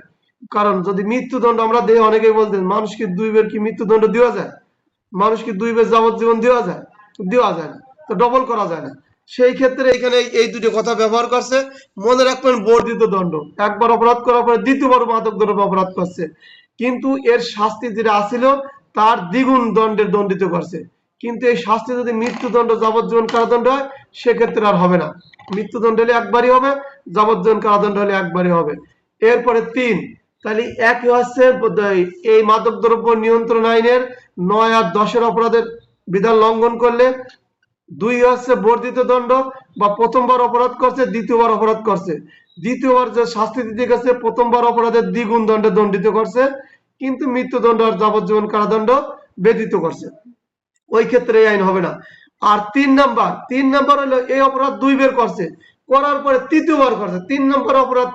কারণ যদি মৃত্যুদণ্ড আমরা দেই, অনেকেই বলতেন মানুষকে 2 বার কি মৃত্যুদণ্ড দেওয়া যায়, মানুষকে 2 বার যাবজ্জীবন দেওয়া যায়, দেওয়া যায় না, তো ডবল করা যায় না। সেই ক্ষেত্রে এখানে এই দুটো কথা ব্যবহার করছে, মনে রাখবেন বর্ধিত দণ্ড, একবার অপরাধ করার পরে দ্বিতীয়বার মাদক দ্রব্য অপরাধ করছে, কিন্তু এর শাস্তি যেটা আসিল তার দ্বিগুণ দণ্ডের দণ্ডিত করছে, কিন্তু এই শাস্তি যদি মৃত্যুদণ্ড, যাবজ্জীবন কারাদণ্ড হয় সেক্ষেত্রে আর হবে না। মৃত্যুদণ্ড হলে একবারই হবে, যাবজ্জীবন কারাদণ্ড হলে একবারই হবে। এরপরে 3, তাহলে একই হচ্ছে এই মাদকদ্রব্য নিয়ন্ত্রণ আইনের 9 আর 10-এর অপরাধের বিধান লঙ্ঘন করলে 2 হচ্ছে বর্ধিত দণ্ড, বা প্রথমবার অপরাধ করছে দ্বিতীয়বার অপরাধ করছে, দ্বিতীয়বার যে শাস্তি দিতে গেছে প্রথমবার অপরাধের দ্বিগুণ দণ্ডে দণ্ডিত করছে, কিন্তু মৃত্যুদণ্ড আর যাবজ্জীবন কারাদণ্ড ব্যতীত করছে, ওই ক্ষেত্রে এই আইন হবে না। আর 3 নাম্বার হলো এই অপরাধ 2 বার করছে, করার পরে তৃতীয়বার করছে, 3 নম্বর অপরাধ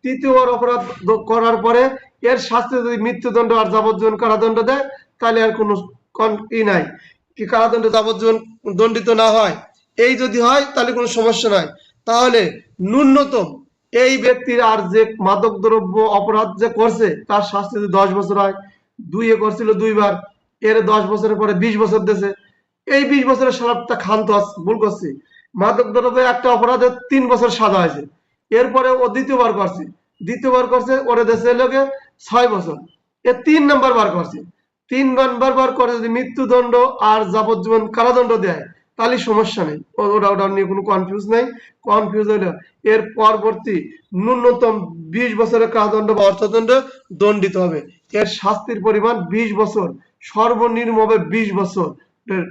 তৃতীয়বার অপরাধ করার পরে এর শাস্তি যদি মৃত্যুদণ্ড আর যাবজ্জীবন কারাদণ্ড দেয়, তাহলে আর কোনো নাই, কি কারাদণ্ড যাবজ্জীবন দণ্ডিত না হয়, এই যদি হয় তাহলে কোনো সমস্যা নাই। তাহলে ন্যূনতম এই ব্যক্তির আর যে মাদক দ্রব্য অপরাধ যে করছে তার শাস্তি যদি 10 বছর হয়, 2 করছিল 2 বার, এর 10 বছরের পরে 20 বছর দিয়েছে, এই 20 বছরের সালাদটা খান্ত ভুল করছি, মাদক দ্রব্য একটা অপরাধে 3 বছর সাজা হয়েছে, এরপরে ও দ্বিতীয়বার করছে ওরে দেশে লোকে 6 বছর, এ 3 নাম্বার বার করছে, 3 নাম্বার বার করে যদি মৃত্যুদণ্ড আর যাবজ্জীবন কারাদণ্ড দেয় তাহলে সমস্যা নেই, ওটা নিয়ে কোনো কনফিউজ হলে এর পরবর্তী ন্যূনতম 20 বছরের কারাদণ্ড বা অর্থদণ্ড দণ্ডিত হবে। এর শাস্তির পরিমাণ 20 বছর, সর্বনিম্ন হবে 20 বছর,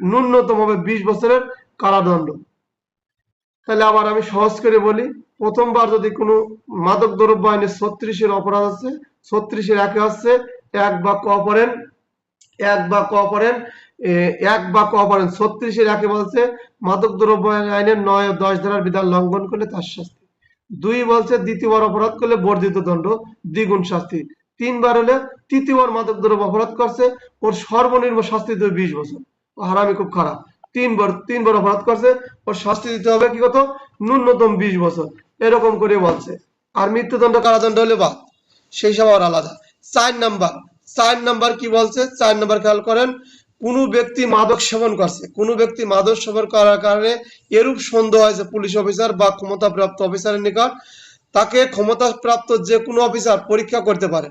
ন্যূনতম হবে 20 বছরের কারাদণ্ড। তাহলে আবার আমি সহজ করে বলি, প্রথমবার যদি কোনো মাদক দ্রব্য আইনে 36-এর অপরাধ আছে, 36-এর 1 হচ্ছে এক বা কোঅপারেন্ট, 36-এর 1 বলছে মাদক দ্রব্য আইনের 9 ও 10 ধারার বিধান লঙ্ঘন করলে তার শাস্তি। 2 বলছে দ্বিতীয়বার অপরাধ করলে বর্ধিত দণ্ড, দ্বিগুণ শাস্তি। 3 বার হলে তৃতীয়বার মাদক দ্রব্য অপরাধ করছে, ওর সর্বনিম্ন শাস্তি দেবে 20 বছর, হারামি খুব খারাপ, 3বার অপরাধ করছে, ওর শাস্তি দিতে হবে কি কত, ন্যূনতম 20 বছর, এরকম করে বলছে। আর মৃত্যুদণ্ড কারাদণ্ড হলে বাদ, সেই সব আর আলাদা। 4 নাম্বার কি বলছে, 4 নাম্বার খেয়াল করেন, কোন ব্যক্তি মাদক সেবন করছে, কোন ব্যক্তি মাদক সেবন করার কারণে এরূপ সন্দেহ হয়েছে পুলিশ অফিসার বা ক্ষমতাপ্রাপ্ত অফিসারের নিকট, তাকে ক্ষমতাপ্রাপ্ত যে কোনো অফিসার পরীক্ষা করতে পারে।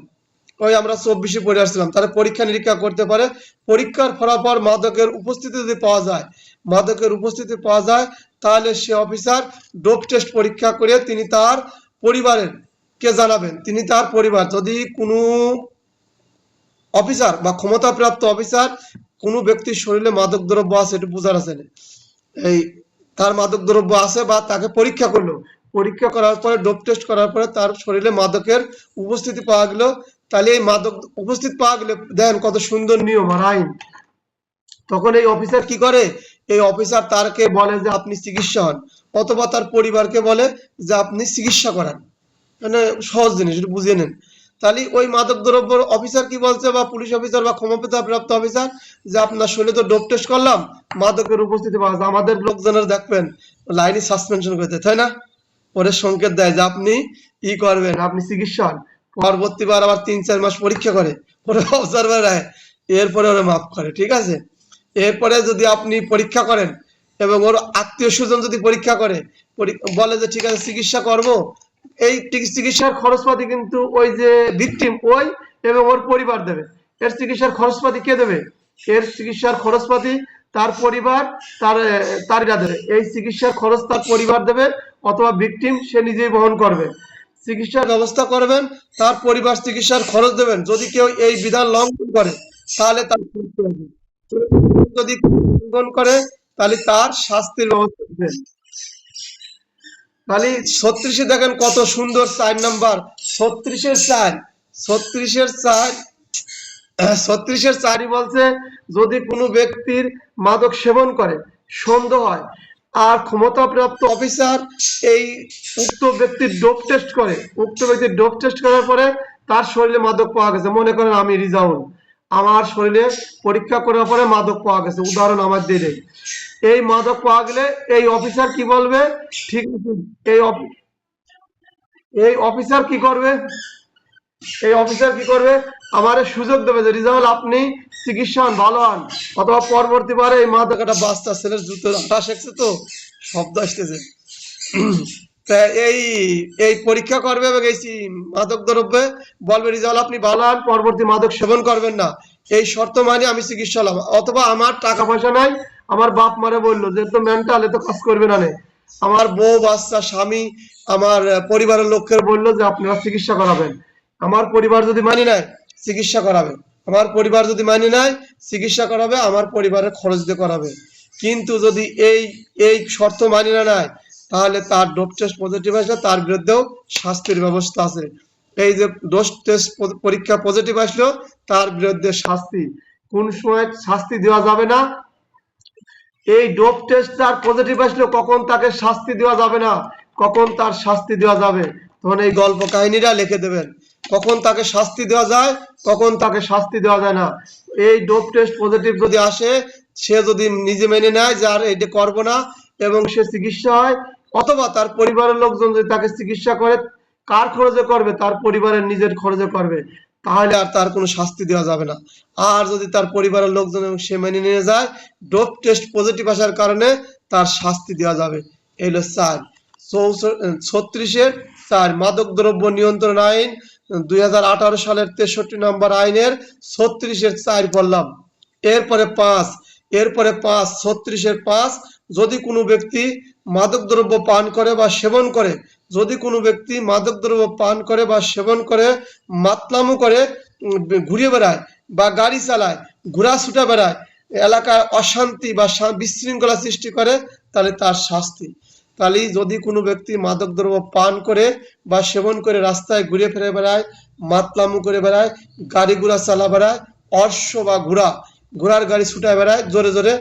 ওই আমরা 24-এ পড়ে আসছিলাম, তাহলে পরীক্ষা নিরীক্ষা করতে পারে, পরীক্ষার ফলাফল মাদকের উপস্থিতি যদি পাওয়া যায় তাহলে সে অফিসার ডোপ টেস্ট পরীক্ষা করে তিনি তার পরিবারের কে জানাবেন, তিনি তার পরিবার, যদি কোনো অফিসার বা ক্ষমতাপ্রাপ্ত অফিসার কোনো ব্যক্তির শরীরে মাদক দ্রব্য আছে, এটা বোঝার আছে, এই তার মাদক দ্রব্য আছে বা তাকে পরীক্ষা করলো, পরীক্ষা করার পরে ডোপ টেস্ট করার পরে তার শরীরে মাদকের উপস্থিতি পাওয়া গেল, তাহলে এই মাদক উপস্থিত পাওয়া গেলে দেখেন কত সুন্দর নিয়ম আর আইন, তখন এই অফিসার কি করে, এই অফিসার তারকে বলে যে আপনি চিকিৎসা হন, অথবা তার পরিবারকে বলে যে আপনি চিকিৎসা করান, মানে সহজ জিনিস, এটা বুঝিয়ে নেন। তাহলে ওই মাদক দ্রব্য অফিসার কি বলছে, বা পুলিশ অফিসার বা ক্ষমতাপ্রাপ্ত অফিসার, যে আপনার শরীরে তো ডোপ টেস্ট করলাম, মাদকের উপস্থিতি পাওয়া যায়, আমাদের লোকজনের দেখবেন লাইনে সাসপেনশন করে দেয়, তাই না, পরে সংকেত দেয় যে আপনি ই করবেন, আপনি চিকিৎসা হন, পরবর্তীবার আবার 3-4 মাস পরীক্ষা করে পরে অবজারভার হয়, এরপরে ওরা মাফ করে, ঠিক আছে। এরপরে যদি আপনি পরীক্ষা করেন এবং ওর আত্মীয় স্বজন যদি পরীক্ষা করে, বলে যে ঠিক আছে চিকিৎসা করব, এই চিকিৎসার খরচপাতি কিন্তু ওই যে ভিকটিম ওই এবং ওর পরিবার দেবে, এর চিকিৎসার খরচপাতি কে দেবে, এর চিকিৎসার খরচপাতি তার পরিবার, তাররা দেবে, এই চিকিৎসার খরচ তার পরিবার দেবে, অথবা ভিকটিম সে নিজেই বহন করবে, চিকিৎসার ব্যবস্থা করবেন, তার পরিবার চিকিৎসার খরচ দেবেন, যদি কেউ এই বিধান লঙ্ঘন করে তাহলে তার যদি লঙ্ঘন করে তাহলে তার শাস্তির ব্যবস্থা দেবেন। তাহলে 36-এ দেখেন কত সুন্দর 4 নাম্বার, 36-এর 4 বলছে যদি কোনো ব্যক্তির মাদক সেবন করে সন্দেহ হয় আর ক্ষমতাপ্রাপ্ত অফিসার এই উক্ত ব্যক্তির ডোপ টেস্ট করার পরে তার শরীরে মাদক পাওয়া গেছে, মনে করেন আমি রিজাউল, আমার শরীরে পরীক্ষা করার পরে মাদক পাওয়া গেছে, উদাহরণ আমার দিয়ে দেয়, এই মাদক পাওয়া গেলে এই অফিসার কি বলবে, ঠিক আছে, এই অফিসার কি করবে, আমার সুযোগ দেবে যে রিজাউল আপনি চিকিৎসা হন, ভালো হন, অথবা পরবর্তীবারে এই মাদক একটা বাচ্চা ছেলের জুতো আটা শেখছে তো শব্দ আসতেছে, এই এই পরীক্ষা করবে এবং এই মাদক দ্রব্যে বলবে রিজাউল আপনি ভালো হন, পরবর্তী মাদক সেবন করবেন না, এই শর্ত মানে আমি চিকিৎসা হলাম, অথবা আমার টাকা পয়সা নাই, আমার বাপ মারে বললো যে তো মেন্টাল, এ তো কাজ করবে না, আমার বউ বাচ্চা স্বামী আমার পরিবারের লোকের বললো যে আপনারা চিকিৎসা করাবেন, আমার পরিবার যদি মানি নেয় চিকিৎসা করাবে, আমার পরিবার যদি মানি নেয় চিকিৎসা করাবে, আমার পরিবারের খরচ দিয়ে করাবে। কিন্তু যদি এই শর্ত মানি না নেয়, তাহলে তার ডোপ টেস্ট পজিটিভ আসলে তার বিরুদ্ধেও শাস্তির ব্যবস্থা আছে। এই যে ডোপ টেস্ট পরীক্ষা পজিটিভ আসলো, তার বিরুদ্ধে শাস্তি। কোন সময় শাস্তি দেওয়া যাবে না, এই ডোপ টেস্ট তার পজিটিভ আসলো কখন তাকে শাস্তি দেওয়া যাবে না, কখন তার শাস্তি দেওয়া যাবে, তখন এই গল্প কাহিনীরা লিখে দেবেন কখন তাকে শাস্তি দেওয়া যায়, কখন তাকে শাস্তি দেওয়া যায় না। এই ডোপ টেস্ট পজিটিভ যদি আসে, সে যদি নিজে মেনে নেয় যে আর এটা করবো না এবং সে চিকিৎসা হয়, অথবা তার পরিবারের লোকজন যদি তাকে চিকিৎসা করে, কার খরচে করবে, তার পরিবারের নিজের খরচে করবে, তাহলে আর তার কোনো শাস্তি দেওয়া যাবে না। আর যদি তার পরিবারের লোকজন এবং সে মেনে নিয়ে যায়, ডোপ টেস্ট পজিটিভ আসার কারণে তার শাস্তি দেওয়া যাবে। এই হলো 36-এর মাদক দ্রব্য নিয়ন্ত্রণ আইন 2018 সালের 63 নম্বর আইনের 36-এর বললাম। এরপরে 5 36-এর 5, যদি কোনো ব্যক্তি মাদক দ্রব্য পান করে বা সেবন করে, যদি কোনো ব্যক্তি মাদক দ্রব্য পান করে বা সেবন করে, মাতলামো করে, ঘুরে বেড়ায় বা গাড়ি চালায়, ঘোড়া ছুটে বেড়ায়, এলাকায় অশান্তি বা বিশৃঙ্খলা সৃষ্টি করে, তাহলে তার শাস্তি। তাহলে যদি কোনো ব্যক্তি মাদক দ্রব্য পান করে বা সেবন করে রাস্তায় ঘুরে ফিরে বেড়ায়, মাতলামো করে বেড়ায়, গাড়ি ঘোড়া চালা বেড়ায়, অশ্ব বা ঘোড়ার গাড়ি ছুটে বেড়ায় জোরে জোরে,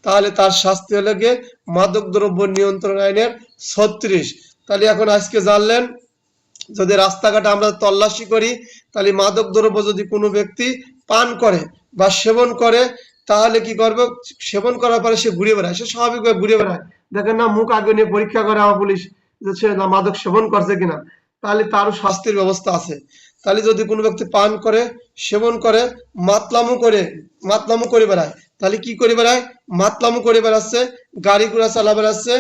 তাহলে তার শাস্তি হলে গিয়ে মাদক দ্রব্য নিয়ন্ত্রণ আইনের 36। তাহলে এখন আজকে জানলেন, যদি রাস্তাঘাটে আমরা তল্লাশি করি, তাহলে মাদক দ্রব্য যদি কোনো ব্যক্তি পান করে বা সেবন করে, তাহলে কি করবে, সেবন করার পরে সে ঘুরে বেড়ায়, সে স্বাভাবিকভাবে ঘুরে বেড়ায়, দেখেন না মুখ আগে নিয়ে পরীক্ষা করে আমার পুলিশ যে সে মাদক সেবন করছে কিনা, তাহলে তারও শাস্তির ব্যবস্থা আছে। তাহলে যদি কোনো ব্যক্তি পান করে, সেবন করে, মাতলামো করে বেড়ায়, তাহলে কি করে বেড়ায়, মাতলামো করে বেড়াচ্ছে, গাড়ি ঘোড়া চালা বেড়াচ্ছে,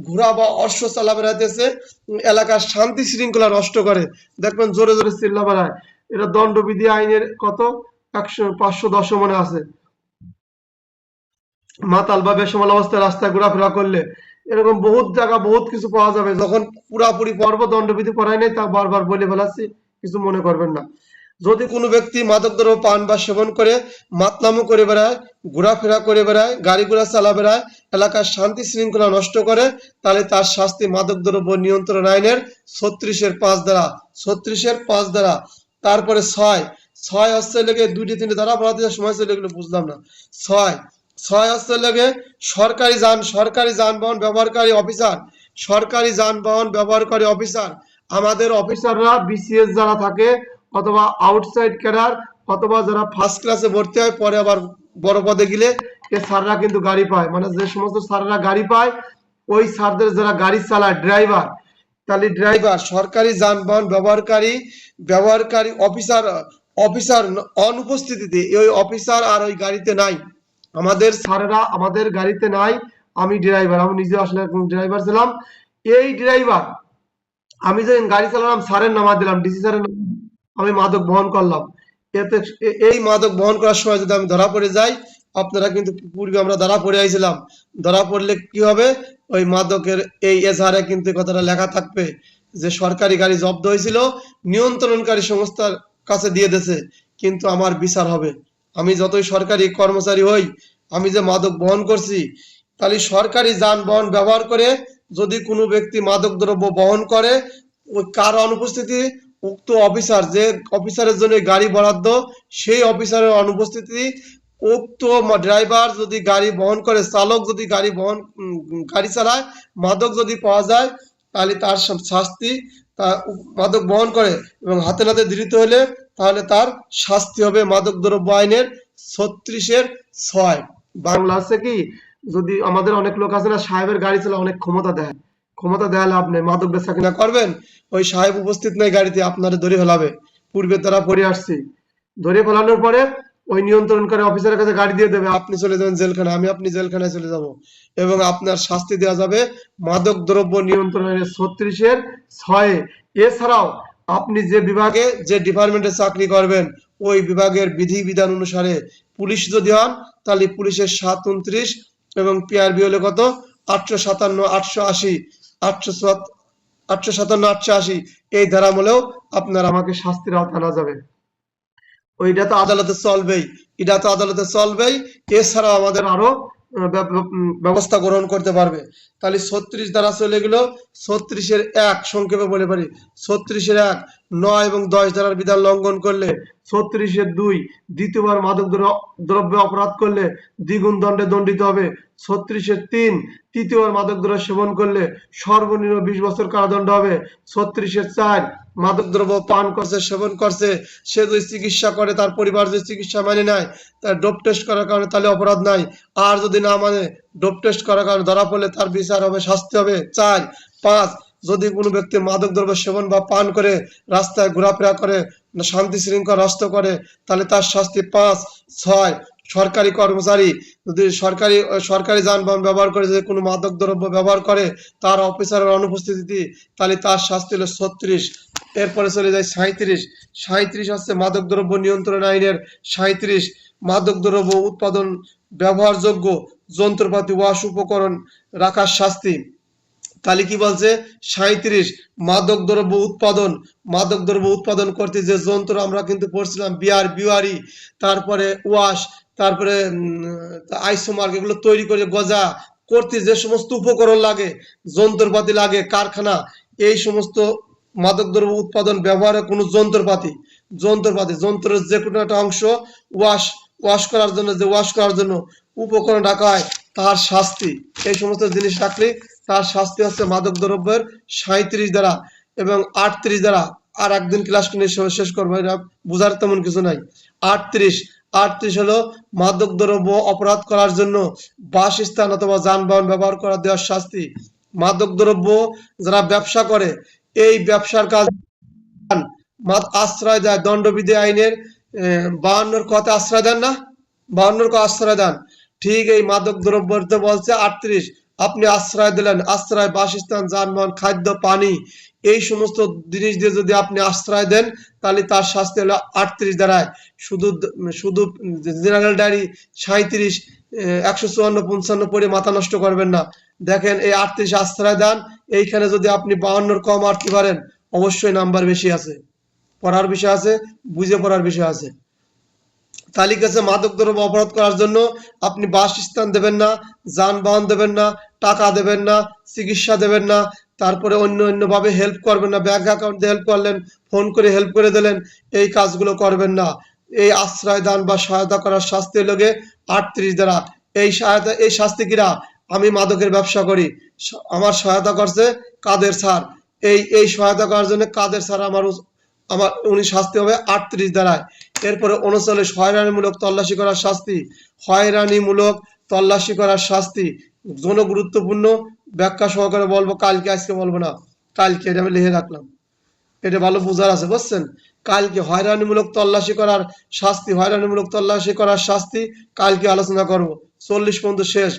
ঘোড়া বা অশ্ব চালা বেড়াতেছে, এলাকার শান্তি শৃঙ্খলা নষ্ট করে, দেখবেন জোরে জোরে চিল্লা বেড়ায়, এটা দণ্ডবিধি আইনের কত 510 মনে আছে। মাতাল বা বেসামাল অবস্থায় রাস্তায় ঘোরাফেরা করলে এরকম বহুত জায়গা বহুত কিছু পাওয়া যাবে। যখন পুরাপুরি পর্ব দণ্ডবিধি করাই নাই, তা বারবার বলে ফেলাচ্ছি, কিছু মনে করবেন না। যদি কোনো ব্যক্তি মাদকদ্রব্য পান বা সেবন করে, মাতলামো করে বেড়ায়, ঘোরাফেরা করে বেড়ায়, গাড়ি ঘোড়া চালা বেড়ায়, এলাকার শান্তি শৃঙ্খলা নষ্ট করে, তাহলে তার শাস্তি মাদকদ্রব্য নিয়ন্ত্রণ আইনের 36-এর 5 দ্বারা। 36-এর 5 দ্বারা। তারপরে 6 হচ্ছে লেগে 2-3 দ্বারা পড়াতে সময় চলে গেলে বুঝলাম না। 6 হচ্ছে লেগে সরকারি যানবাহন ব্যবহারকারী অফিসার, আমাদের অফিসাররা বিসিএস যারা থাকে, অথবা আউটসাইড ক্যাডার, অথবা যারা ফার্স্ট ক্লাসে ভর্তি হয় পরে আবার বড় পদে গেলে, এ স্যাররা কিন্তু গাড়ি পায়, মানে যে সমস্ত স্যাররা গাড়ি পায়, ওই স্যারদের যারা গাড়ি চালায় ড্রাইভার, তাহলে ড্রাইভার সরকারি যানবাহন ব্যবহারকারী অফিসার অনুপস্থিতিতে, ওই অফিসার আর ওই গাড়িতে নাই, আমাদের স্যারেরা আমাদের গাড়িতে নাই, আমি ড্রাইভার, আমি নিজে আসলে ড্রাইভার ছিলাম, এই ড্রাইভার আমি যে গাড়ি চালালাম, স্যারের নামা দিলাম, ডিসি স্যারের নাম, আমি মাদক বহন করলাম, এতে এই মাদক বহন করার সময় যদি আমি ধরা পড়ে যাই, আপনারা কিন্তু পূর্বে আমরা ধরা পড়ে আইছিলাম, ধরা পড়লে কি হবে, ওই মাদকের এই এজাহারে কিন্তু কথাটা লেখা থাকবে যে সরকারি গাড়ি জব্দ হয়েছিল, নিয়ন্ত্রণকারী সংস্থার কাছে দিয়ে দিয়েছে, কিন্তু আমার বিচার হবে, আমি যতই সরকারি কর্মচারী হই, আমি যে মাদক বহন করছি, তাহলে সরকারি যানবাহন ব্যবহার করে যদি কোনো ব্যক্তি মাদক দ্রব্য বহন করে, ওই কার অনুপস্থিতি, উক্ত অফিসার, যে অফিসারের জন্য গাড়ি বরাদ্দ, সেই অফিসারের অনুপস্থিতি, উক্ত ড্রাইভার যদি গাড়ি বহন করে, চালক যদি গাড়ি চালায়, মাদক যদি পাওয়া যায়, তাহলে তার শাস্তি, তা মাদক বহন করে এবং হাতে নাতে ধৃত হলে, তাহলে তার শাস্তি হবে মাদক দ্রব্য আইনের 36-এর 6। বাংলা আছে কি, যদি আমাদের অনেক লোক আছে না, সাহেবের গাড়ি চালা অনেক ক্ষমতা দেয় লাভ নেই, মাদক বেচা কিনা করবেন, ওই সাহেব উপস্থিত নেই গাড়িতে, আপনারা ধরে ফেলাবে, পূর্বে তারা পড়ে আসছি, ধরে ফেলানোর পরে ওই নিয়ন্ত্রণকারী অফিসারের কাছে গাড়ি দিয়ে দেবে, আপনি চলে যাবেন জেলখানায়, আপনি জেলখানায় চলে যাব, এবং আপনার শাস্তি দেওয়া যাবে মাদক দ্রব্য নিয়ন্ত্রণ আইনের 36-এর 6। এছাড়াও আপনি যে বিভাগে যে ডিপার্টমেন্টে চাকরি করবেন ওই বিভাগের বিধিবিধান অনুসারে পুলিশ যদি হন তাহলে পুলিশের 729 এবং পিআরবি হলে কত 857 880 857 880 এই ধারা হলেও আপনার আমাকে শাস্তির আওতায় আনা যাবে। ওইটা তো আদালতে চলবেই, এটা তো আদালতে চলবেই। এছাড়াও আমাদের আরো ব্যবস্থা গ্রহণ করতে পারবে। তাহলে 36 দ্বারা চলে গেল। 36-এর 1 সংক্ষেপে বলে পারি 36-এর 1 9 এবং 10 ধারার বিধান লঙ্ঘন করলে, 36-এর 2 দ্বিতীয়বার মাদক দ্রব্য অপরাধ করলে দ্বিগুণ দণ্ডে দণ্ডিত হবে। 36-এর 3 তৃতীয়বার মাদক দ্রব্য সেবন করলে সর্বনিম্ন 20 বছর কারাদণ্ড হবে। 36-এর 4 মাদক দ্রব্য পান করছে সেবন করছে, সে যদি চিকিৎসা করে তার পরিবার যদি চিকিৎসা মানে নেয়, তার ডোপ টেস্ট করার কারণে তাহলে অপরাধ নাই। আর যদি না মানে ডোপ টেস্ট করার কারণে ধরা পড়লে তার বিচার হবে, শাস্তি হবে। 4 5 যদি কোনো ব্যক্তি মাদক দ্রব্য সেবন বা পান করে রাস্তায় ঘোরাফেরা করে, শান্তি শৃঙ্খলা নষ্ট করে, তাহলে তার শাস্তি 5 6 সরকারি কর্মচারী যদি সরকারি যানবাহন ব্যবহার করে যদি কোনো মাদক দ্রব্য ব্যবহার করে তার অফিসারের অনুপস্থিতি, তাহলে তার শাস্তি হলো 36। এরপরে চলে যায় 37। 37 হচ্ছে মাদক দ্রব্য নিয়ন্ত্রণ আইনের 37 মাদক দ্রব্য উৎপাদন ব্যবহারযোগ্য যন্ত্রপাতি ওয়াশ উপকরণ রাখার শাস্তি। তাহলে কি বলছে 37 মাদক দ্রব্য উৎপাদন করতে যে যন্ত্র আমরা কিন্তু পড়ছিলাম বিয়ার বিওয়ারি, তারপরে ওয়াশ, তারপরে আইসোমার্ক, এগুলো তৈরি করে গজা করতে যে সমস্ত উপকরণ লাগে, যন্ত্রপাতি লাগে, কারখানা, এই সমস্ত মাদক দ্রব্য উৎপাদন ব্যবহারের কোনো যন্ত্রের যে কোনো একটা অংশ ওয়াশ করার জন্য উপকরণ রাখা হয় তার শাস্তি। এই সমস্ত জিনিস রাখলে তার শাস্তি হচ্ছে মাদক দ্রব্যের 37 দ্বারা এবং 38 দ্বারা। আর একদিন ক্লাস নিয়ে শেষ করবো, এটা বোঝার তেমন কিছু নাই। 38 হলো মাদক দ্রব্য অপরাধ করার জন্য বাসস্থান অথবা যানবাহন ব্যবহার করা দেওয়ার শাস্তি। মাদক দ্রব্য যারা ব্যবসা করে এই ব্যবসার কাজ আশ্রয় দেয় দণ্ডবিধি আইনের 52 কতে আশ্রয় দেন না, 52 ক আশ্রয় দেন। ঠিক এই মাদক দ্রব্যতে বলছে 38 আপনি আশ্রয় দিলেন, আশ্রয় বাসস্থান যানবাহন খাদ্য পানি এই সমস্ত জিনিস দিয়ে যদি আপনি আশ্রয় দেন তাহলে তার শাস্তি হলো 38 দ্বারায়। শুধু জেনারেল ডায়েরি 37 154 55 পড়ে মাথা নষ্ট করবেন না। দেখেন এই 38 আশ্রয় দান, এইখানে যদি আপনি 52 কম মারতে পারেন অবশ্যই নাম্বার বেশি আছে, পড়ার বিষয় আছে, বুঝে পড়ার বিষয় আছে। তালিকাছে মাদক দ্রব্য অপরাধ করার জন্য আপনি বাসস্থান দেবেন না, যানবাহন দেবেন না, টাকা দেবেন না, চিকিৎসা দেবেন না, তারপরে অন্য ভাবে হেল্প করবেন না, ব্যাংক অ্যাকাউন্ট দিয়ে হেল্প করলেন, ফোন করে হেল্প করে দিলেন, এই কাজগুলো করবেন না। এই আশ্রয় দান বা সহায়তা করার শাস্তি হলো 38 দ্বারা। এই শাস্তি কিরা, আমি মাদকের ব্যবসা করি, আমার সহায়তা করছে কাদের স্যার, এই সহায়তা করার জন্য কাদের স্যার আমার উনি শাস্তি হবে 38 দ্বারায়। এরপরে 39 হয়রানিমূলক তল্লাশি করার শাস্তি। হয়রানিমূলক তল্লাশি করার শাস্তি জনগুরুত্বপূর্ণ, ব্যাখ্যা সহকারে বলবো কালকে, আজকে বলবো না, কালকে এটা আমি লিখে রাখলাম, এটা ভালো বোঝার আছে, বুঝছেন? কালকে হয়রানিমূলক তল্লাশি করার শাস্তি কালকে আলোচনা করব। 40 পর্যন্ত শেষ।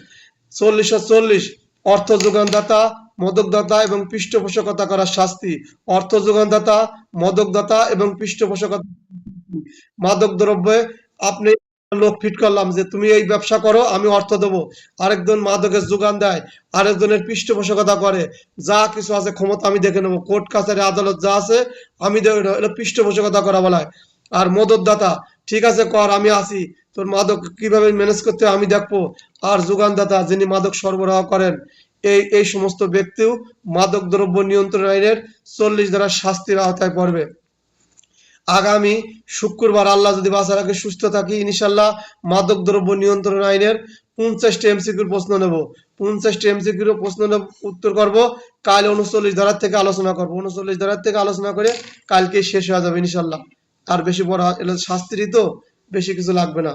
40 অর্থ যোগানদাতা মদকদাতা এবং পৃষ্ঠপোষকতা করার শাস্তি। অর্থ যোগানদাতা মদকদাতা এবং পৃষ্ঠপোষকতা মাদক দ্রব্যে আপনি লোক ফিট করলাম যে তুমি এই ব্যবসা করো আমি অর্থ দেবো, আরেকজন মাদকের যোগান দেয়, আরেকজনের পৃষ্ঠপোষকতা করে, যা কিছু আছে ক্ষমতা আমি দেখে নেবো, কোর্ট কাছারি আদালত যা আছে আমি দেখে নেবো, এটা পৃষ্ঠপোষকতা করা বলা হয়। আর মদতদাতা ঠিক আছে কর আমি আছি, তোর মাদক কিভাবে ম্যানেজ করতে আমি দেখবো। আর যোগানদাতা যিনি মাদক সরবরাহ করেন, এই সমস্ত ব্যক্তিও মাদক দ্রব্য নিয়ন্ত্রণ আইনের 40 দ্বারা শাস্তির আওতায় পড়বে। আগামী শুক্রবার আল্লাহ যদি বাঁচা রাখে সুস্থ থাকি ইনশাল্লাহ মাদক দ্রব্য নিয়ন্ত্রণ আইনের 50টি এমসিকিউর প্রশ্ন নেব, 50টি এমসিকিউর প্রশ্ন উত্তর করব। কাল 39 ধারার থেকে আলোচনা করব, 39 ধারার থেকে আলোচনা করে কালকে শেষ হয়ে যাবে ইনশাল্লাহ। আর বেশি পড়া এটা শাস্ত্রী তো, বেশি কিছু লাগবে না।